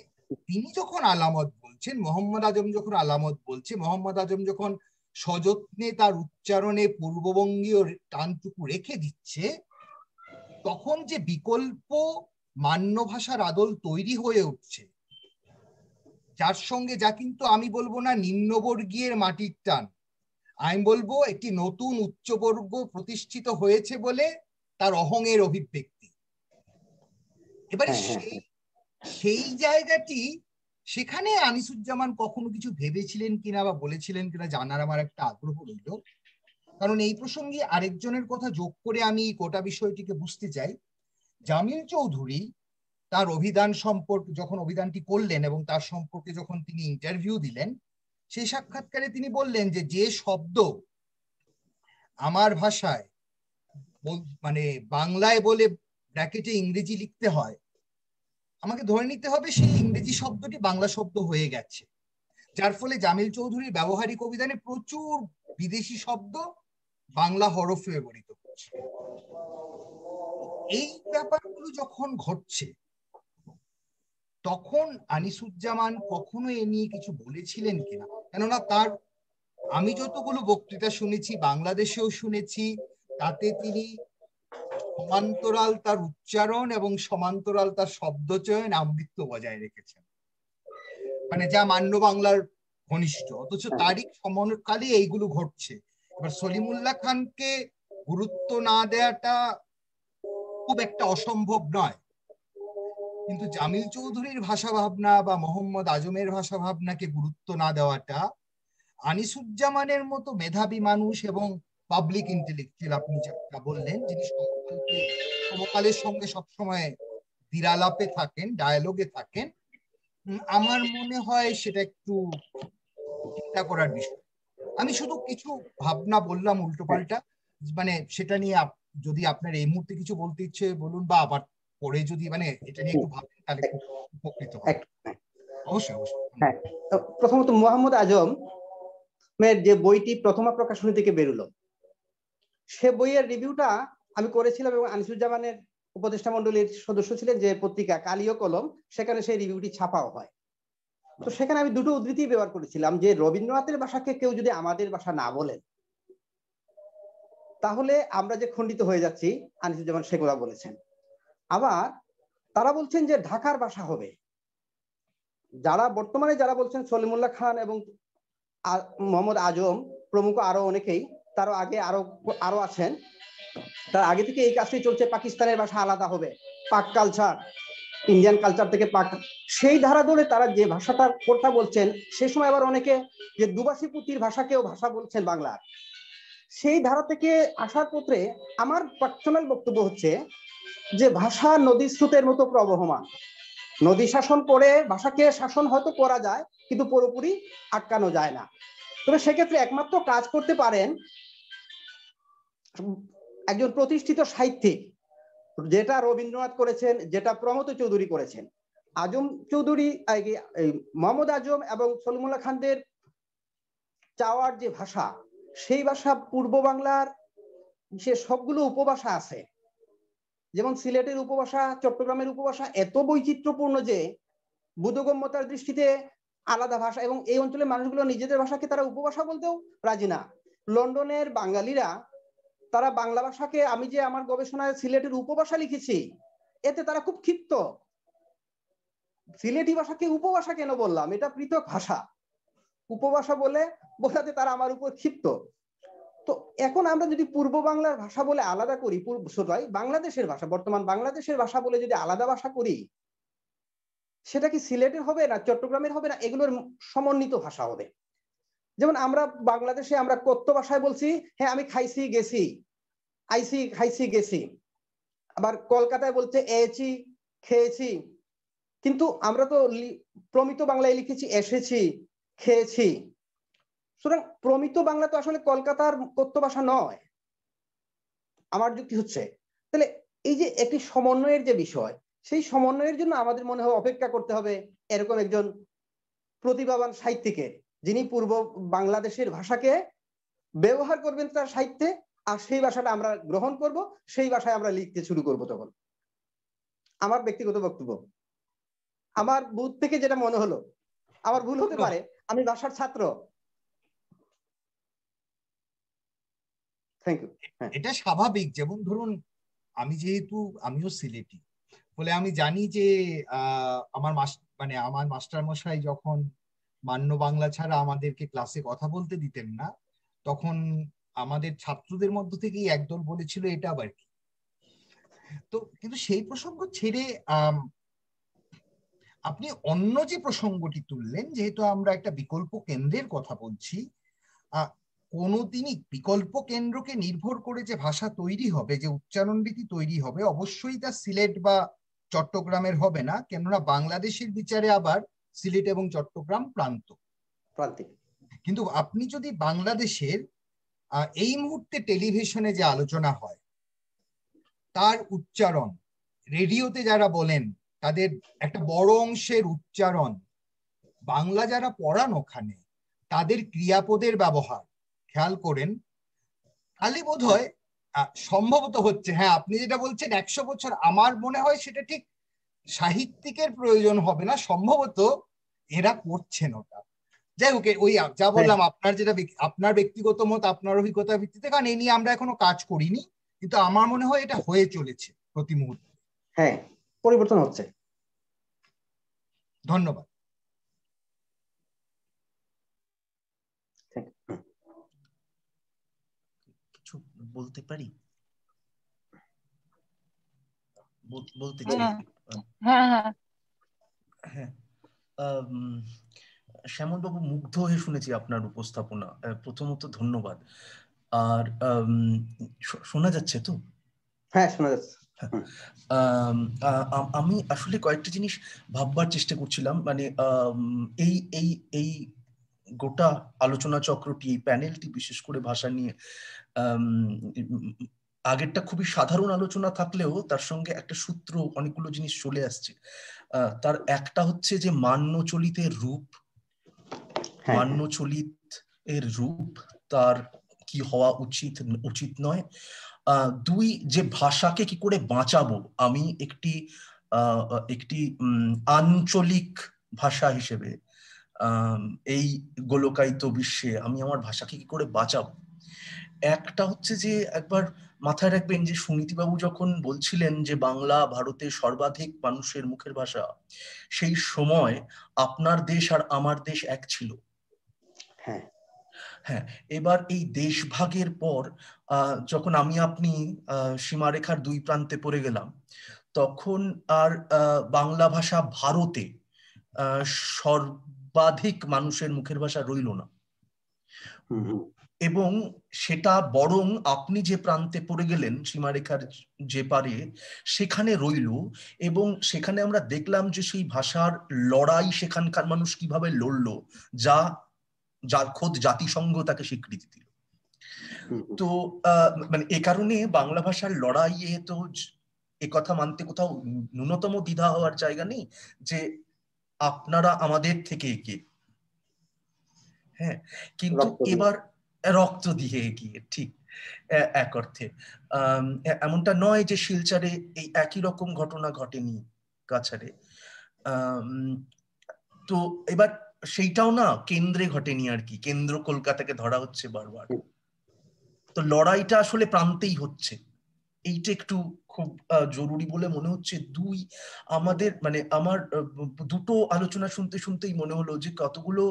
তিনি যখন আলামত বলছেন, মোহাম্মদ আজম যখন আলামত বলছে, মোহাম্মদ আজম যখন সযত্নে তার উচ্চারণে পূর্ববঙ্গীয় টানটুকু রেখে দিচ্ছে, তখন যে বিকল্প মান্য ভাষার আদল তৈরি হয়ে উঠছে, যার সঙ্গে যা কিন্তু আমি বলবো না নিম্নবর্গীয় মাটির টান, আমি বলবো একটি নতুন উচ্চবর্গ প্রতিষ্ঠিত হয়েছে বলে তার অহংয়ের অভিব্যক্তি। এবারে সেই জায়গাটি, সেখানে আনিসুজ্জামান কখনো কিছু ভেবেছিলেন কিনা বা বলেছিলেন কিনা জানার আমার একটা আগ্রহ রইল। কারণ এই প্রসঙ্গে আরেকজনের কথা যোগ করে আমি গোটা বিষয়টিকে বুঝতে চাই। জামিল চৌধুরী তার অভিধান সম্পর্কে যখন অভিধানটি করলেন এবং তার সম্পর্কে যখন তিনি ইন্টারভিউ দিলেন, সেই সাক্ষাৎকারে তিনি বললেন যে যে শব্দ আমার ভাষায় বাংলায় বলে ব্র্যাকেটে ইংরেজি লিখতে হয়, আমাকে ধরে নিতে হবে সেই ইংরেজি শব্দটি বাংলা শব্দ হয়ে গেছে, যার ফলে জামিল চৌধুরীর ব্যবহারিক অভিধানে প্রচুর বিদেশি শব্দ বাংলা হরফে ব্যবহৃত হচ্ছে। এই ব্যাপারগুলো যখন ঘটছে তখন আনিসুজ্জামান কখনো এ নিয়ে কিছু বলেছিলেন কিনা? কেননা আমি যতগুলো বক্তৃতা শুনেছি, বাংলাদেশেও শুনেছি, তাতে তিনি সমান্তরাল তার উচ্চারণ এবং সমান্তরাল তার শব্দচয়ন আমৃত্য বজায় রেখেছেন, মানে যা মান্য বাংলার ঘনিষ্ঠ, অথচ তারই সমকালে এইগুলো ঘটছে। এবার সলিমুল্লাহ খানকে গুরুত্ব না দেওয়াটা খুব একটা অসম্ভব নয়, কিন্তু জামিল চৌধুরীর ভাষা ভাবনা বা মোহাম্মদ আজমের ভাষা ভাবনাকে গুরুত্ব না দেওয়াটা আনিসুজ্জামানের মতো মেধাবী মানুষ এবং পাবলিক ইন্টেলেকচুয়াল, আপনি যেটা বললেন, যিনি সমকালের সঙ্গে সবসময় দিরালাপে থাকেন, ডায়ালগে থাকেন, আমার মনে হয় সেটা একটু চিন্তা করার বিষয়। আমি শুধু কিছু ভাবনা বললাম উল্টোপাল্টা, মানে সেটা নিয়ে যদি আপনার এই মুহূর্তে কিছু বলতে ইচ্ছে বলুন, বা আবার পরে যদি মানে এটা নিয়ে একটু ভাবেন তাহলে খুব উপকৃত হব। অবশ্যই অবশ্যই। হ্যাঁ, প্রথমত মোহাম্মদ আজম যে বইটি প্রথমা প্রকাশনী থেকে বেরোলো, সে বইয়ের রিভিউটা আমি করেছিলাম এবং আনিসুজ্জামানের উপদেষ্টা মন্ডলীর সদস্য ছিলেন যে পত্রিকা কালিও কলম, সেখানে সেই রিভিউটি ছাপাও হয়। তো সেখানে আমি দুটো উদ্ধৃতি ব্যবহার করেছিলাম যে রবীন্দ্রনাথের ভাষাকে কেউ যদি আমাদের ভাষা না বলেন তাহলে আমরা যে খণ্ডিত হয়ে যাচ্ছি, আনিসুজ্জামান সেগুলা বলেছেন। আবার তারা বলছেন যে ঢাকার ভাষা হবে। যারা বর্তমানে যারা বলছেন সলিমুল্লাহ খান এবং মোহাম্মদ আজম প্রমুখ, আরো অনেকেই, তারও আগে আরো আছেন, তার আগে থেকে এই কাজটি চলছে, পাকিস্তানের ভাষা আলাদা হবে, পাক কালচার, ইন্ডিয়ান কালচার থেকে পাক, সেই ধারা ধরে তারা যে ভাষাটার কথা বলছেন, সে সময় আবার অনেকে যে দুবাসী পুঁতির ভাষাকেও ভাষা বলছেন বাংলার, সেই ধারা থেকে আসার পত্রে আমার পার্সোনাল বক্তব্য হচ্ছে যে ভাষা নদীর স্রোতের মতো প্রবহমান। নদী শাসন করে ভাষাকে শাসন হয়তো করা যায়, কিন্তু পুরোপুরি আটকানো যায় না। তবে সেক্ষেত্রে একমাত্র কাজ করতে পারেন একজন প্রতিষ্ঠিত সাহিত্যিক, যেটা রবীন্দ্রনাথ করেছেন, যেটা প্রমথ চৌধুরী করেছেন। আজম চৌধুরী, মোহাম্মদ আজম এবং সলিমুল্লাহ খানদের চাওয়ার যে ভাষা, সেই ভাষা পূর্ব বাংলার সে সবগুলো উপভাষা আছে, যেমন সিলেটের উপভাষা, চট্টগ্রামের উপভাষা এত বৈচিত্র্যপূর্ণ যে বোধগম্যতার দৃষ্টিতে আলাদা ভাষা, এবং এই অঞ্চলের মানুষগুলো নিজেদের ভাষাকে তারা উপভাষা বলতেও রাজি না। লন্ডনের বাঙালিরা তারা বাংলা ভাষাকে, আমি যে আমার গবেষণায় সিলেটের উপভাষা লিখেছি, এতে তারা খুব ক্ষিপ্ত। সিলেটি ভাষাকে উপভাষা কেন বললাম, এটা পৃথক ভাষা, উপভাষা বলাতে তারা আমার উপর ক্ষিপ্ত। তো এখন আমরা যদি পূর্ব বাংলার ভাষা বলে আলাদা করি, বাংলাদেশের ভাষা, বর্তমান বাংলাদেশের ভাষা বলে যদি আলাদা ভাষা করি, সেটা কি সিলেটের হবে না চট্টগ্রামের হবে না, এগুলোর সমন্বিত ভাষা হবে। যেমন আমরা বাংলাদেশে আমরা কথ্য ভাষায় বলছি, হ্যাঁ আমি খাইছি গেছি, আইসি খাইছি গেছি, আবার কলকাতায় বলছে এছি খেয়েছি, কিন্তু আমরা তো প্রমিত বাংলায় লিখেছি এসেছি খেয়েছি। সুতরাং প্রমিত বাংলা তো আসলে কলকাতার কথ্য ভাষা নয়, আমার যুক্তি হচ্ছে। তাহলে এই যে একটি সমন্বয়ের যে বিষয়, সেই সমন্বয়ের জন্য আমাদের মনে হয় অপেক্ষা করতে হবে এরকম একজন প্রতিভাবান সাহিত্যিকের, যিনি পূর্ব বাংলাদেশের ভাষাকে ব্যবহার করবেন তার সাহিত্যে, আর সেই ভাষাটা আমরা গ্রহণ করব, সেই ভাষায় আমরা লিখতে শুরু করব। তখন আমার ব্যক্তিগত বক্তব্য, আমার বুথ থেকে যেটা মনে হলো, আমার ভুল হতে পারে, আমি ভাষার ছাত্র। Thank you. এটা স্বাভাবিক। যেমন ধরুন যেহেতু আমিও সিলেটি, বলে আমি জানি যে আমার মাস্টার মশাই যখন মান্য বাংলা ছাড়া আমাদেরকে ক্লাসে কথা বলতে দিতেন না, তখন আমাদের ছাত্রদের মধ্য থেকেই একদল বলেছিল এটা আবার কি। তো কিন্তু সেই প্রসঙ্গ ছেড়ে আপনি অন্য যে প্রসঙ্গটি তুললেন, যেহেতু আমরা একটা বিকল্প কেন্দ্রের কথা বলছি, কোনদিনই বিকল্প কেন্দ্রকে নির্ভর করে যে ভাষা তৈরি হবে, যে উচ্চারণ রীতি তৈরি হবে, অবশ্যই তা সিলেট বা চট্টগ্রামের হবে না, কেননা বাংলাদেশের বিচারে আবার সিলেট এবং চট্টগ্রাম প্রান্তিক। কিন্তু আপনি যদি বাংলাদেশের এই মুহূর্তে টেলিভিশনে যে আলোচনা হয় তার উচ্চারণ, রেডিওতে যারা বলেন তাদের একটা বড় অংশের উচ্চারণ, বাংলা যারা পড়ান ওখানে তাদের ক্রিয়াপদের ব্যবহার খেয়াল করেন, তাহলে বোধ হয় সম্ভবত হচ্ছে। হ্যাঁ, আপনি যেটা বলছেন 100 বছর, আমার মনে হয় সেটা ঠিক সাহিত্যিকের প্রয়োজন হবে না, সম্ভবত এরা করছেন ওটা। যাই হোক, ওই যা বললাম, আপনার যেটা আপনার ব্যক্তিগত মত, আপনার অভিজ্ঞতার ভিত্তিতে, কারণ এই নিয়ে আমরা এখনো কাজ করিনি, কিন্তু আমার মনে হয় এটা হয়ে চলেছে প্রতি মুহূর্তে। হ্যাঁ, পরিবর্তন হচ্ছে। ধন্যবাদ। কিছু বলতে পারি? বলতে চাই। হ্যাঁ হ্যাঁ হ্যাঁ, শ্যামলবাবু, মুগ্ধ হয়ে শুনেছি আপনার উপস্থাপনা। প্রথমত ধন্যবাদ। আর শোনা যাচ্ছে তো? হ্যাঁ, শোনা যাচ্ছে। আমি আসলে কয়েকটা জিনিস ভাববার চেষ্টা করছিলাম, মানে এই এই এই গোটা আলোচনা চক্রটি, এই প্যানেলটি, বিশেষ করে ভাষা নিয়ে আগেরটা খুবই সাধারণ আলোচনা থাকলেও তার সঙ্গে একটা সূত্র, অনেকগুলো জিনিস চলে আসছে। তার একটা হচ্ছে যে মান্যচলিতের রূপ, মান্যচলিত এর রূপ, তার কি হওয়া উচিত উচিত নয়। দুই, যে ভাষাকে কি করে বাঁচাবো। আমি একটি আঞ্চলিক ভাষা হিসেবে এই গোলকায়িত বিশ্বে আমি আমার ভাষাকে কি করে বাঁচাবো। একটা হচ্ছে যে একবার মাথায় রাখবেন যে সুনীতিবাবু যখন বলছিলেন যে বাংলা ভারতের সর্বাধিক মানুষের মুখের ভাষা, সেই সময় আপনার দেশ আর আমার দেশ এক ছিল। হ্যাঁ হ্যাঁ, এবার এই দেশভাগের পর যখন আমি আপনি সীমারেখার দুই প্রান্তে পড়ে গেলাম, তখন আর বাংলা ভাষা ভারতে সর্বাধিক মানুষের মুখের ভাষা রইল না, এবং সেটা বরং আপনি যে প্রান্তে পড়ে গেলেন সীমারেখার যে পারে, সেখানে রইল। এবং সেখানে আমরা দেখলাম যে সেই ভাষার লড়াই সেখানকার মানুষ কিভাবে লড়লো, যার খোদ জাতিসংঘ তাকে স্বীকৃতি দিল। তো মানে এ কারণে বাংলা ভাষার লড়াইয়ে তো একথা মানতে কোথাও ন্যূনতম দ্বিধা হওয়ার জায়গা নেই যে আপনারা আমাদের থেকে এগিয়ে। হ্যাঁ, কিন্তু এবার রক্ত দিয়ে এগিয়ে, ঠিক এক অর্থে। এমনটা নয় যে শিলচরে এই একই রকম ঘটনা ঘটেনি কাছাড়ে। তো এবার সেইটাও না কেন্দ্রে ঘটেনি আর কি, কেন্দ্র কলকাতাকে ধরা হচ্ছে বারবার। তো লড়াইটা আসলে প্রান্তেই হচ্ছে, এইটা একটু খুব জরুরি বলে মনে হচ্ছে। দুই, আমাদের মানে আমার দুটো আলোচনা শুনতে শুনতেই মনে হলো যে কতগুলো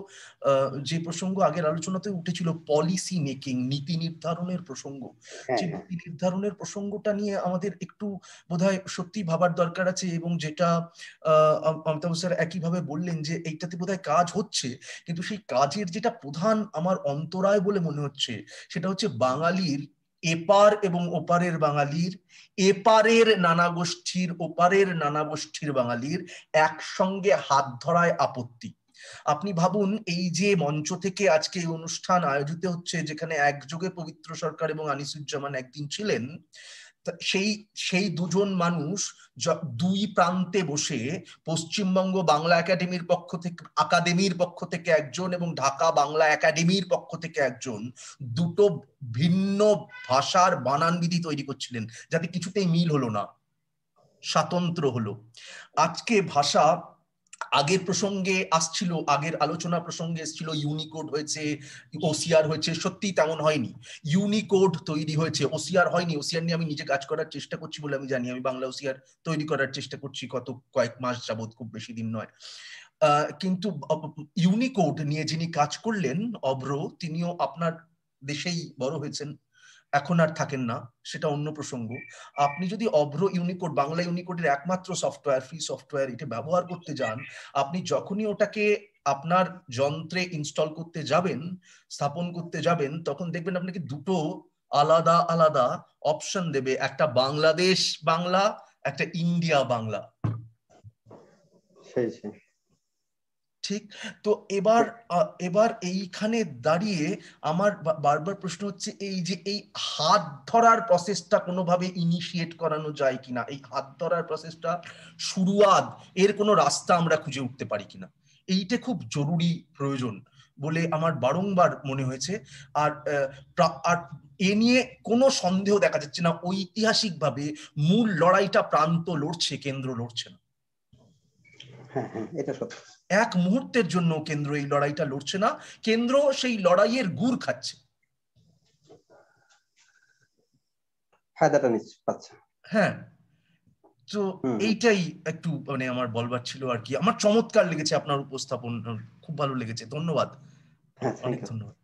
যে প্রসঙ্গ আগের আলোচনাতে উঠেছিল, পলিসি মেকিং, নীতি নির্ধারণের প্রসঙ্গ, যে নীতি নির্ধারণের প্রসঙ্গটা নিয়ে আমাদের একটু বোধহয় সত্যি ভাবার দরকার আছে। এবং যেটা অমিতাভ স্যার একইভাবে বললেন যে এইটাতে বোধহয় কাজ হচ্ছে, কিন্তু সেই কাজের যেটা প্রধান আমার অন্তরায় বলে মনে হচ্ছে, সেটা হচ্ছে বাঙালির এপার এবং ওপারের বাঙালির, এপারের নানা গোষ্ঠীর, ওপারের নানা গোষ্ঠীর বাঙালির একসঙ্গে হাত ধরায় আপত্তি। আপনি ভাবুন, এই যে মঞ্চ থেকে আজকে এই অনুষ্ঠান আয়োজিত হচ্ছে, যেখানে একযোগে পবিত্র সরকার এবং আনিসুজ্জামান একদিন ছিলেন, সেই দুজন মানুষ দুই প্রান্তে বসে, পশ্চিমবঙ্গ বাংলা একাডেমির পক্ষ থেকে একজন এবং ঢাকা বাংলা একাডেমির পক্ষ থেকে একজন, দুটো ভিন্ন ভাষার বানানবিধি তৈরি করছিলেন, যাতে কিছুতেই মিল হলো না, স্বাতন্ত্র হলো। আজকে ভাষা আগের প্রসঙ্গে আসছিল, আগের আলোচনা প্রসঙ্গে এসেছিল ইউনিকোড হয়েছে, ওসিআর হয়েছে। সত্যি তেমন হয়নি। ইউনিকোড তৈরি হয়েছে, ওসিআর হয়নি। ওসিআর নিয়ে আমি নিজে কাজ করার চেষ্টা করছি বলে আমি জানি। আমি বাংলা ওসিআর তৈরি করার চেষ্টা করছি গত কয়েক মাস যাবত, খুব বেশি দিন নয়। কিন্তু ইউনিকোড নিয়ে যিনি কাজ করলেন, অভ্র, তিনিও আপনার দেশেই বড় হয়েছেন, এখন আর থাকেন না, সেটা অন্য প্রসঙ্গ। আপনি যদি অভ্র ইউনিকোড, বাংলা ইউনিকোডের একমাত্র সফটওয়্যার, ফ্রি সফটওয়্যার, এটা ব্যবহার করতে যান, আপনি যখনই ওটাকে আপনার যন্ত্রে ইনস্টল করতে যাবেন, স্থাপন করতে যাবেন, তখন দেখবেন আপনাকে দুটো আলাদা আলাদা অপশন দেবে, একটা বাংলাদেশ বাংলা, একটা ইন্ডিয়া বাংলা। ঠিক তো এবার এইখানে দাঁড়িয়ে আমার বারবার প্রশ্ন হচ্ছে, এই যে এই হাত ধরার প্রসেসটা কোনোভাবে ইনিশিয়েট করানো যায় কিনা, এই হাত ধরার প্রসেসটা শুরুয়াত এর কোনো রাস্তা আমরা খুঁজে উঠতে পারি কিনা, এইটা খুব জরুরি প্রয়োজন বলে আমার বারংবার মনে হয়েছে। আর এ নিয়ে কোনো সন্দেহ দেখা যাচ্ছে না, ঐতিহাসিকভাবে মূল লড়াইটা প্রান্ত লড়ছে, কেন্দ্র লড়ছে না। এটা সত্য। এক মুহূর্তের জন্য কেন্দ্র এই লড়াইটা লড়ছে না, কেন্দ্র সেই লড়াইয়ের গুড় খাচ্ছে। ফায়দাটা নিচ্ছে পাচ্ছে। হ্যাঁ, তো এইটাই একটু মানে আমার বলবার ছিল আর কি। আমার চমৎকার লেগেছে আপনার উপস্থাপন, খুব ভালো লেগেছে, ধন্যবাদ, অনেক ধন্যবাদ।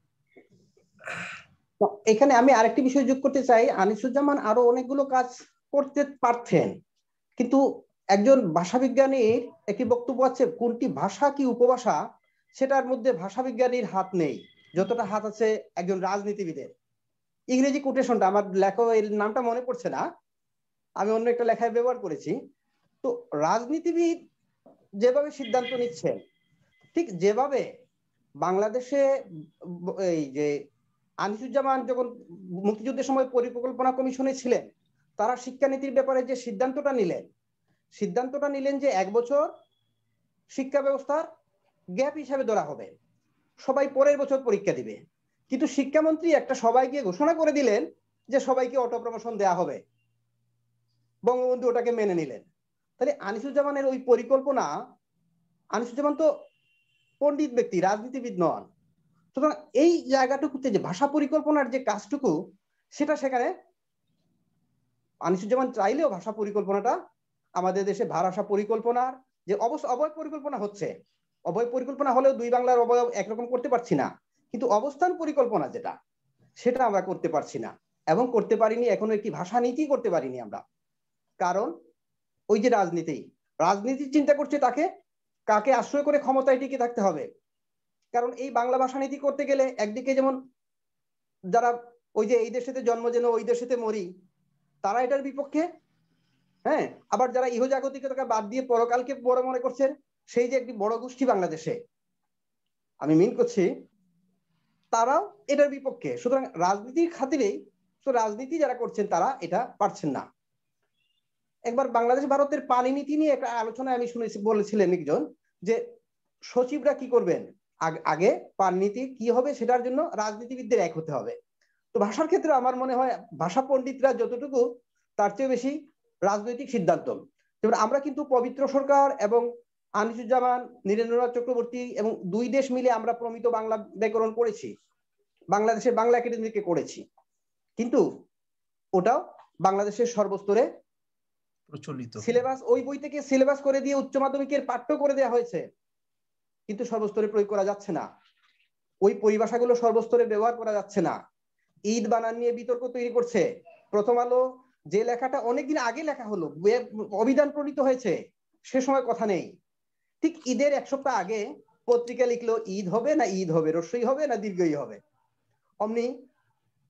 এখানে আমি আরেকটি বিষয় যোগ করতে চাই, আনিসুজ্জামান আরো অনেকগুলো কাজ করতে পারতেন, কিন্তু একজন ভাষাবিজ্ঞানীর একটি বক্তব্য আছে, কোনটি ভাষা কি উপভাষা সেটার মধ্যে ভাষাবিজ্ঞানীর হাত নেই যতটা হাত আছে একজন রাজনীতিবিদের। ইংরেজি কোটেশনটা আমার লেখা, এর নামটা মনে পড়ছে না, আমি অন্য একটা লেখায় ব্যবহার করেছি। তো রাজনীতিবিদ যেভাবে সিদ্ধান্ত নিচ্ছেন, ঠিক যেভাবে বাংলাদেশে এই যে আনিসুজ্জামান যখন মুক্তিযুদ্ধের সময় পরিকল্পনা কমিশনে ছিলেন, তারা শিক্ষানীতির ব্যাপারে যে সিদ্ধান্তটা নিলেন যে 1 বছর শিক্ষা ব্যবস্থার গ্যাপ হিসাবে ধরা হবে, সবাই পরের বছর পরীক্ষা দিবে। কিন্তু শিক্ষামন্ত্রী একটা সবাইকে ঘোষণা করে দিলেন যে সবাইকে অটো প্রমোশন দেওয়া হবে, বঙ্গবন্ধু ওটাকে মেনে নিলেন। তাহলে আনিসুজ্জামানের ওই পরিকল্পনা, আনিসুজ্জামান তো পণ্ডিত ব্যক্তি, রাজনীতিবিদ নন, সুতরাং এই জায়গাটুকুতে যে ভাষা পরিকল্পনার যে কাজটুকু, সেটা সেখানে আনিসুজ্জামান চাইলেও ভাষা পরিকল্পনাটা আমাদের দেশে ভাষা পরিকল্পনার যে অবয় পরিকল্পনা হচ্ছে, অবয় পরিকল্পনা হলেও দুই বাংলার অবয়ব একরকম করতে পারছি না, কিন্তু অবস্থান পরিকল্পনা যেটা, সেটা আমরা করতে পারছি না এবং করতে পারিনি, এখনো একটি ভাষা নীতি করতে পারিনি আমরা। কারণ ওই যে রাজনীতি চিন্তা করছে তাকে কাকে আশ্রয় করে ক্ষমতায় টিকে থাকতে হবে। কারণ এই বাংলা ভাষা নীতি করতে গেলে একদিকে যেমন যারা ওই যে এই দেশেতে জন্ম যেন ওই দেশেতে মরি, তারা এটার বিপক্ষে, হ্যাঁ, আবার যারা ইহজাগতিকতাকে বাদ দিয়ে পরকালকে বড় মনে করছেন, সেই যে একটি বড় গোষ্ঠী বাংলাদেশে, আমি মিন করছি, তারাও এটার বিপক্ষে। সুতরাং রাজনীতির খাতিরেই তো রাজনীতি যারা করছেন তারা এটা পারছেন না। একবার বাংলাদেশ ভারতের পানি নীতি নিয়ে একটা আলোচনায় আমি শুনেছি, বলেছিলেন একজন যে সচিবরা কি করবেন, আগে পানি নীতি কি হবে সেটার জন্য রাজনীতিবিদদের এক হতে হবে। তো ভাষার ক্ষেত্রে আমার মনে হয় ভাষা পণ্ডিতরা যতটুকু, তার চেয়ে বেশি রাজনৈতিক সিদ্ধান্ত। যেমন আমরা কিন্তু পবিত্র সরকার এবং আনিসুজ্জামান, নীরেন্দ্রনাথ চক্রবর্তী এবং দুই দেশ মিলে আমরা প্রমিত বাংলা ব্যাকরণ করেছি, বাংলাদেশের বাংলা একাডেমিকে করেছি, কিন্তু ওটাও বাংলাদেশের সর্বস্তরে প্রচলিত সিলেবাস, ওই বই থেকে সিলেবাস করে দিয়ে উচ্চ মাধ্যমিকের পাঠ্য করে দেওয়া হয়েছে, কিন্তু সর্বস্তরে প্রয়োগ করা যাচ্ছে না, ওই পরিভাষাগুলো সর্বস্তরে ব্যবহার করা যাচ্ছে না। ঈদ বানান নিয়ে বিতর্ক তৈরি করছে। প্রথম আলো যে লেখাটা অনেকদিন আগে লেখা হলো, অভিধান প্রণীত হয়েছে, সে সময় কথা নেই, ঠিক ঈদের 1 সপ্তাহ আগে পত্রিকা লিখলো ঈদ হবে না ঈদ হবে, রস্যই হবে না দীর্ঘই হবে, অমনি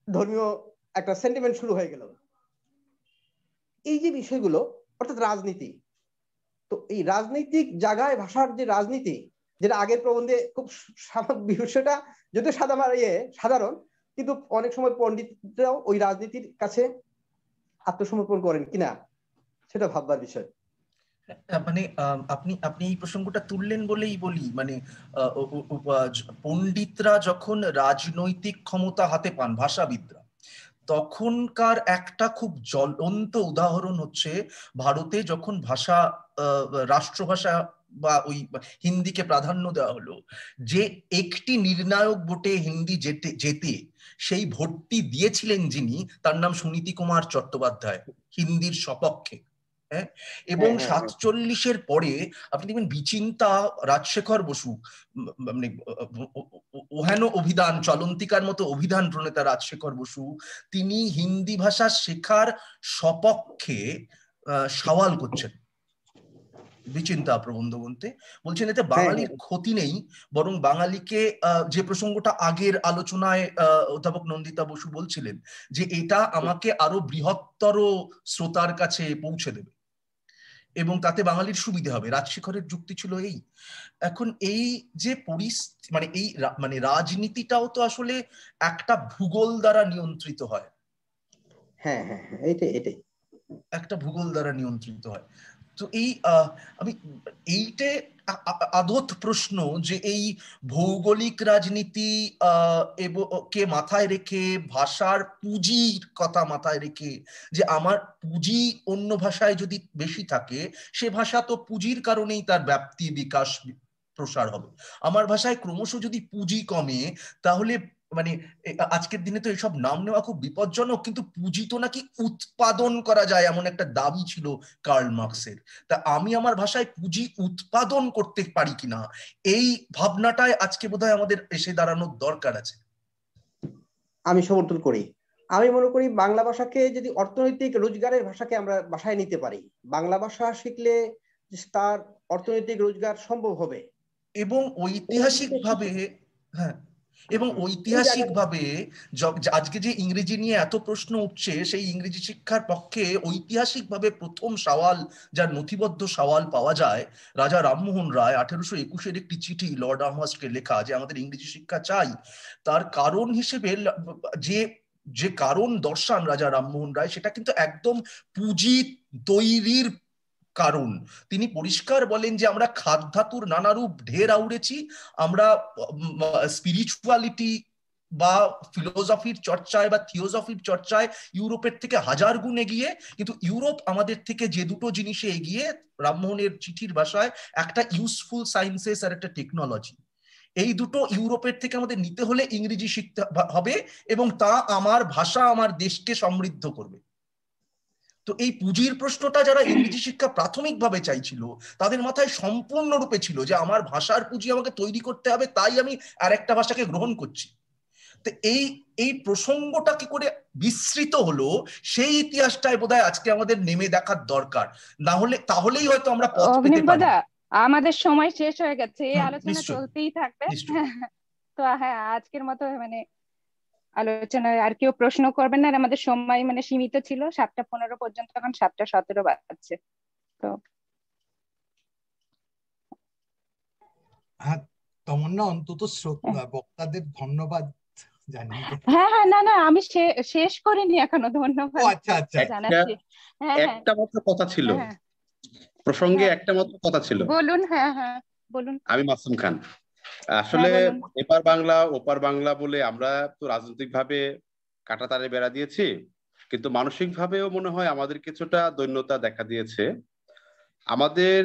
ধর্মীয় একটা সেন্টিমেন্ট শুরু হয়ে গেল। এই যে বিষয়গুলো, অর্থাৎ রাজনীতি, তো এই রাজনৈতিক জায়গায় ভাষার যে রাজনীতি, যেটা আগের প্রবন্ধে খুব বিষয়টা যদিও সাধারণ, কিন্তু অনেক সময় পণ্ডিতরাও ওই রাজনীতির কাছে আত্মসমর্পণ করেন কিনা সেটা ভাববার বিষয়। মানে আপনি এই প্রসঙ্গটা তুললেন বলেই বলি, মানে পণ্ডিতরা যখন রাজনৈতিক ক্ষমতা হাতে পান, ভাষাবিদরা, তখনকার একটা খুব জ্বলন্ত উদাহরণ হচ্ছে ভারতে যখন ভাষা, রাষ্ট্রভাষা বা ওই হিন্দিকে প্রাধান্য দেওয়া হলো, যে একটি নির্ণায়ক ভোটে হিন্দি যেতে সেই ভোটটি দিয়েছিলেন যিনি, তার নাম সুনীতি কুমার চট্টোপাধ্যায়, হিন্দির সপক্ষে। হ্যাঁ, এবং 47-এর পরে আপনি দেখবেন বিচিন্তা, রাজশেখর বসু, মানে ওহেন অভিধান, চলন্তিকার মতো অভিধান প্রণেতা রাজশেখর বসু, তিনি হিন্দি ভাষা শেখার সপক্ষে সওয়াল করছেন বিচিন্তা প্রবন্ধ গ্রন্থে, বলছেন এতে বাঙালির ক্ষতি নেই, বরং বাঙালিকে, যে প্রসঙ্গটা আগের আলোচনায় অধ্যাপক নন্দিতা বসু বলছিলেন যে এটা আমাকে আরো বৃহত্তর শ্রোতার কাছে পৌঁছে দেবে এবং তাতে বাঙালির সুবিধে হবে। রাজশেখরের যুক্তি ছিল এই। এখন এই যে পরিস্থিতি, মানে এই মানে রাজনীতিটাও তো আসলে একটা ভূগোল দ্বারা নিয়ন্ত্রিত হয়। হ্যাঁ, এটাই একটা ভূগোল দ্বারা নিয়ন্ত্রিত হয়। তো এই আমি এইটে আদত প্রশ্ন যে এই ভৌগোলিক রাজনীতি কে মাথায় রেখে, ভাষার পুঁজির কথা মাথায় রেখে, যে আমার পুঁজি অন্য ভাষায় যদি বেশি থাকে, সে ভাষা তো পুঁজির কারণেই তার ব্যাপ্তি, বিকাশ, প্রসার হবে। আমার ভাষায় ক্রমশ যদি পুঁজি কমে, তাহলে মানে আজকের দিনে তো এইসব নাম নেওয়া খুব বিপজ্জনক, কিন্তু পুঁজি তো নাকি উৎপাদন করা যায় এমন একটা দাবি ছিল কার্ল মার্কসের। তা আমি আমার ভাষায় পুঁজি উৎপাদন করতে পারি কিনা, এই ভাবনাটাই আজকে বোধহয় আমাদের এসে দাঁড়ানোর দরকার আছে। আমি সমর্থন করি। আমি মনে করি বাংলা ভাষাকে যদি অর্থনৈতিক রোজগারের ভাষাকে আমরা ভাষায় নিতে পারি, বাংলা ভাষা শিখলে তার অর্থনৈতিক রোজগার সম্ভব হবে। এবং ঐতিহাসিকভাবে, হ্যাঁ, এবং ঐতিহাসিকভাবে আজকে যে ইংরেজি নিয়ে এত প্রশ্ন উঠছে, সেই ইংরেজি শিক্ষার পক্ষে ঐতিহাসিকভাবে প্রথম সওয়াল, যার নথিবদ্ধ সওয়াল পাওয়া যায়, রাজা রামমোহন রায় 1821 একটি চিঠি লর্ড আমহার্স্টকে লেখা, যে আমাদের ইংরেজি শিক্ষা চাই। তার কারণ হিসেবে যে কারণ দর্শান রাজা রামমোহন রায়, সেটা কিন্তু একদম পুঁজি তৈরির কারণ। তিনি পরিষ্কার বলেন যে আমরা খাদ্যাতুর নানারূপ ঢের আউড়েছি, আমরা স্পিরিচুয়ালিটি বা ফিলোসফির চর্চায় বা থিওসফির চর্চায় ইউরোপের থেকে 1000 গুণ এগিয়ে, কিন্তু ইউরোপ আমাদের থেকে যে দুটো জিনিসে এগিয়ে, রামমোহনের চিঠির ভাষায়, একটা ইউজফুল সায়েন্সেস আর একটা টেকনোলজি। এই দুটো ইউরোপের থেকে আমাদের নিতে হলে ইংরেজি শিখতে হবে, এবং তা আমার ভাষা আমার দেশকে সমৃদ্ধ করবে। তো এই পুঁজির প্রশ্নটা যারা ইংরেজি শিক্ষা প্রাথমিকভাবে চাইছিল, তাদের মাথায় সম্পূর্ণরূপে ছিল যে আমার ভাষার পুঁজি আমাকে তৈরি করতে হবে, তাই আমি আরেকটা ভাষাকে গ্রহণ করছি। তো এই প্রসঙ্গটা কি করে বিস্তৃত হলো, সেই ইতিহাসটাই বোধহয় আজকে আমাদের নেমে দেখার দরকার। না হলে তাহলেই হয়তো আমরা পথ পেতে পারি। আমাদের সময় শেষ হয়ে গেছে, এই আলোচনা চলতেই থাকবে। তো হ্যাঁ, আজকের মতো মানে আলোচনায় আর কেউ প্রশ্ন করবেন না, আমাদের সময় মানে সীমিত ছিল 7:15 পর্যন্ত, এখন 7:17 বাজছে। তো হ্যাঁ তমন্না, অন্তত বক্তাদের ধন্যবাদ জানিয়ে। হ্যাঁ হ্যাঁ, না না, আমি শেষ করিনি এখনো, ধন্যবাদ জানাচ্ছি। একটা মাত্র কথা ছিল প্রসঙ্গে, একটা মাত্র কথা ছিল। বলুন। হ্যাঁ হ্যাঁ বলুন। আমি মাসুম খান। আসলে এপার বাংলা ওপার বাংলা বলে আমরা তো রাজনৈতিক ভাবে কাঁটাতারে বেড়া দিয়েছি, কিন্তু মানসিক ভাবেও মনে হয় আমাদের কিছুটা দৈন্যতা দেখা দিয়েছে। আমাদের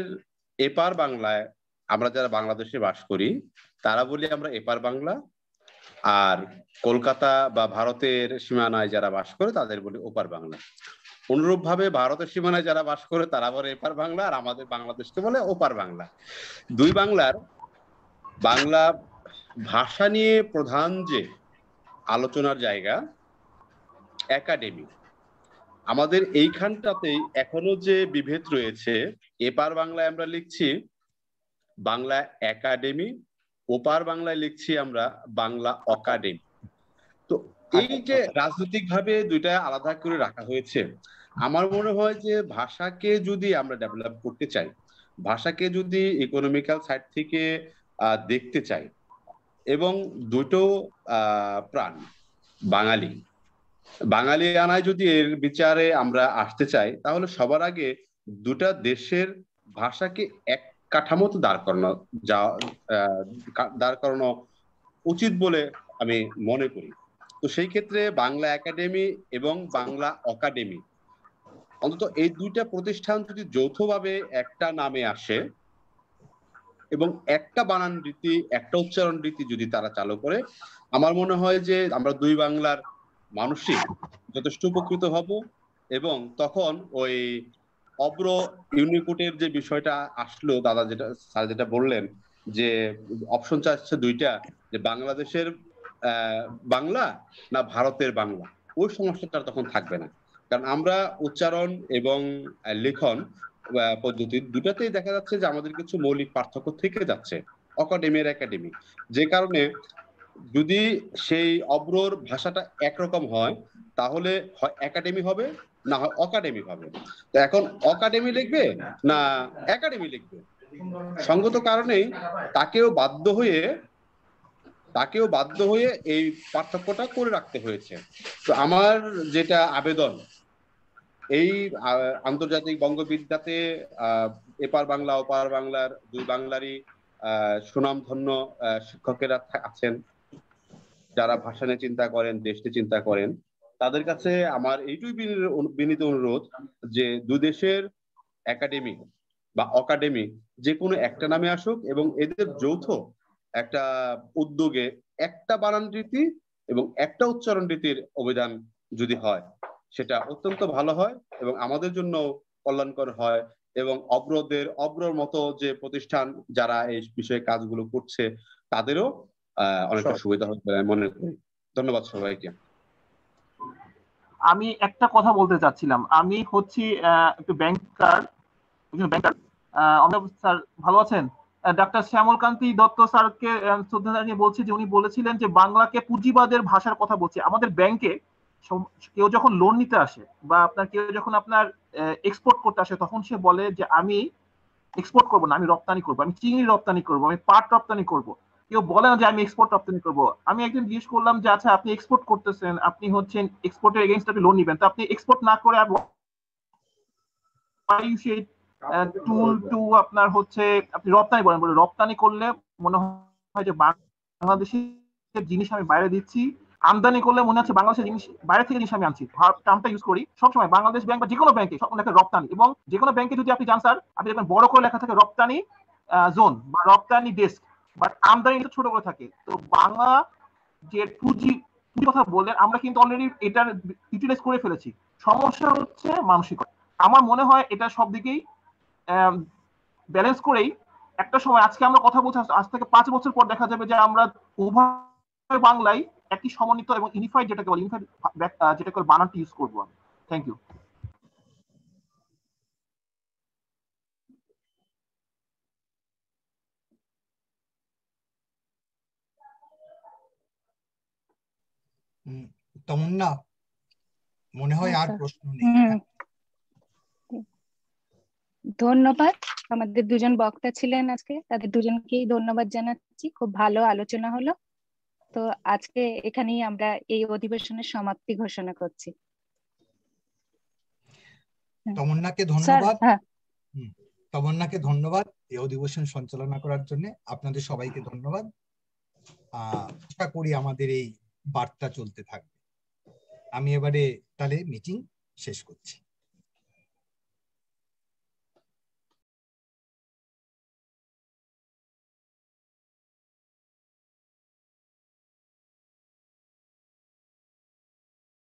এপার বাংলায় আমরা যারা বাংলাদেশে বাস করি তারা বলি আমরা এপার বাংলা, আর কলকাতা বা ভারতের সীমানায় যারা বাস করে তাদের বলি ওপার বাংলা। অনুরূপ ভাবে ভারতের সীমানায় যারা বাস করে তারা বলে এপার বাংলা, আর আমাদের বাংলাদেশকে বলে ওপার বাংলা। দুই বাংলার বাংলা ভাষা নিয়ে প্রধান যে আলোচনার জায়গা একাডেমি, আমাদের এইখানটাতেই এখনো যে বিভেদ রয়েছে। এপার বাংলায় আমরা লিখছি বাংলা একাডেমি, ওপার বাংলায় লিখছি আমরা বাংলা অকাডেমি। তো এই যে রাজনৈতিক ভাবে দুইটা আলাদা করে রাখা হয়েছে, আমার মনে হয় যে ভাষাকে যদি আমরা ডেভেলপ করতে চাই, ভাষাকে যদি ইকোনমিক্যাল সাইড থেকে দেখতে চাই, এবং দুটো প্রাণ বাঙালি বাঙালি আনায় যদি এর বিচারে আমরা আসতে চাই, তাহলে সবার আগে দুটা দেশের ভাষাকে এক কাঠামোতে দাঁড় করানো উচিত বলে আমি মনে করি। তো সেই ক্ষেত্রে বাংলা একাডেমি এবং বাংলা অকাডেমি, অন্তত এই দুইটা প্রতিষ্ঠান যদি যৌথভাবে একটা নামে আসে এবং একটা বানান রীতি, একটা উচ্চারণ রীতি যদি তারা চালু করে, আমার মনে হয় যে আমরা দুই বাংলার মানুষই যথেষ্ট উপকৃত হব। এবং তখন ওই অব্র ইউনিকোডের যে বিষয়টা আসলো, দাদা যেটা বললেন যে অপশন চাচ্ছে দুইটা, যে বাংলাদেশের বাংলা না ভারতের বাংলা, ওই সমস্যাটা তখন থাকবে না। কারণ আমরা উচ্চারণ এবং লেখন পদ্ধতি দুটাতেই দেখা যাচ্ছে যে আমাদের কিছু মৌলিক পার্থক্য থেকে যাচ্ছে, অকাডেমি আর একাডেমি। যে কারণে যদি সেই অব্রর ভাষাটা একরকম হয়, তাহলে হয় একাডেমি হবে না হয় অকাডেমি হবে। তো এখন অকাডেমি লিখবে না একাডেমি লিখবে, সঙ্গত কারণেই তাকেও বাধ্য হয়ে এই পার্থক্যটা করে রাখতে হয়েছে। তো আমার যেটা আবেদন, এই আন্তর্জাতিক বঙ্গবিদ্যাতে এপার বাংলা ওপার বাংলার দুই বাংলারই সুনামধন্য শিক্ষকেরা আছেন, যারা ভাষা নিয়ে চিন্তা করেন, দেশ নিয়ে চিন্তা করেন। তাদের কাছে আমার এইটুই বিনীত অনুরোধ যে দুই দেশের একাডেমি বা অকাডেমি যে কোনো একটা নামে আসুক, এবং এদের যৌথ একটা উদ্যোগে একটা বানান রীতি এবং একটা উচ্চারণ রীতির অভিধান যদি হয় সেটা অত্যন্ত ভালো হয় এবং আমাদের জন্য কল্যাণকর হয় এবং অব্রর মতো যে প্রতিষ্ঠান যারা এই বিষয়ে কাজগুলো করছে তাদেরও অনেকটা সুবিধা হবে বলে মনে করি। ধন্যবাদ সবাইকে। আমি একটা কথা বলতে চাচ্ছিলাম, আমি হচ্ছি একটু ব্যাংকার। অমিতাভ স্যার ভালো আছেন? ডাক্তার শ্যামলকান্তি দত্ত স্যারকে শ্রদ্ধা জানিয়ে বলছি যে উনি বলেছিলেন যে বাংলাকে পুঁজিবাদের ভাষার কথা বলছে। আমাদের ব্যাংকে কেউ যখন লোন নিতে আসে বা কেউ যখন আপনার এক্সপোর্ট করতে আসে তখন সে বলে যে আমি এক্সপোর্ট করবো না, আমি রপ্তানি করবো, আমি চিংড়ি রপ্তানি করবো, আমি পাট রপ্তানি করবো। কেউ বলে না যে আমি এক্সপোর্ট রপ্তানি করবো। আমি একদিন জিজ্ঞেস করলাম যে আচ্ছা আপনি এক্সপোর্ট করতেছেন, আপনি হচ্ছেন এক্সপোর্টের এগেইনস্ট আপনি লোন নিবেন, তো আপনি এক্সপোর্ট না করে টুল টু আপনার হচ্ছে আপনি রপ্তানি বলেন, বলে রপ্তানি করলে মনে হয় যে বাংলাদেশের জিনিস আমি বাইরে দিচ্ছি, আমদানি করলে মনে হচ্ছে বাংলাদেশের জিনিস বাইরে থেকে জিনিস আমি আনছি। টার্মটা ইউজ করি সবসময় বাংলাদেশ ব্যাংক বা যে কোনো ব্যাংকে সব লেখা রপ্তানি, এবং যে কোনো ব্যাংকে যদি আপনি যান স্যার আপনি দেখবেন বড় করে লেখা থাকে রপ্তানি জোন বা রপ্তানি ডেস্ক, বাট আমদানি ছোট করে থাকে। তো বাংলা যে পুঁজি কথা বললেন আমরা কিন্তু অলরেডি এটার ইউটিলাইজ করে ফেলেছি। সমস্যা হচ্ছে মানসিকতা। আমার মনে হয় এটা সব দিকেই ব্যালেন্স করেই একটা সময় আজকে আমরা কথা বলছি, আজ থেকে 5 বছর পর দেখা যাবে যে আমরা উভয় বাংলায় একই সমন্বিত এবং ইউনিফাইড যেটাকে বলে ইউনিফাইড যেটাকে বলে বানানটি ইউজ করবো আমি। Thank you. তমন্না মনে হয় আর প্রশ্ন নেই। ধন্যবাদ। আমাদের দুজন বক্তা ছিলেন আজকে, তাদের দুজনকেই ধন্যবাদ জানাচ্ছি। খুব ভালো আলোচনা হলো। তো আজকে এখানেই আমরা এই অধিবেশনের সমাপ্তি ঘোষণা করছি। তমন্নাকে ধন্যবাদ। তমন্নাকে ধন্যবাদ এই অধিবেশন সঞ্চালনা করার জন্য। আপনাদের সবাইকে ধন্যবাদ। আশা করি আমাদের এই বার্তা চলতে থাকবে। আমি এবারে তাহলে মিটিং শেষ করছি।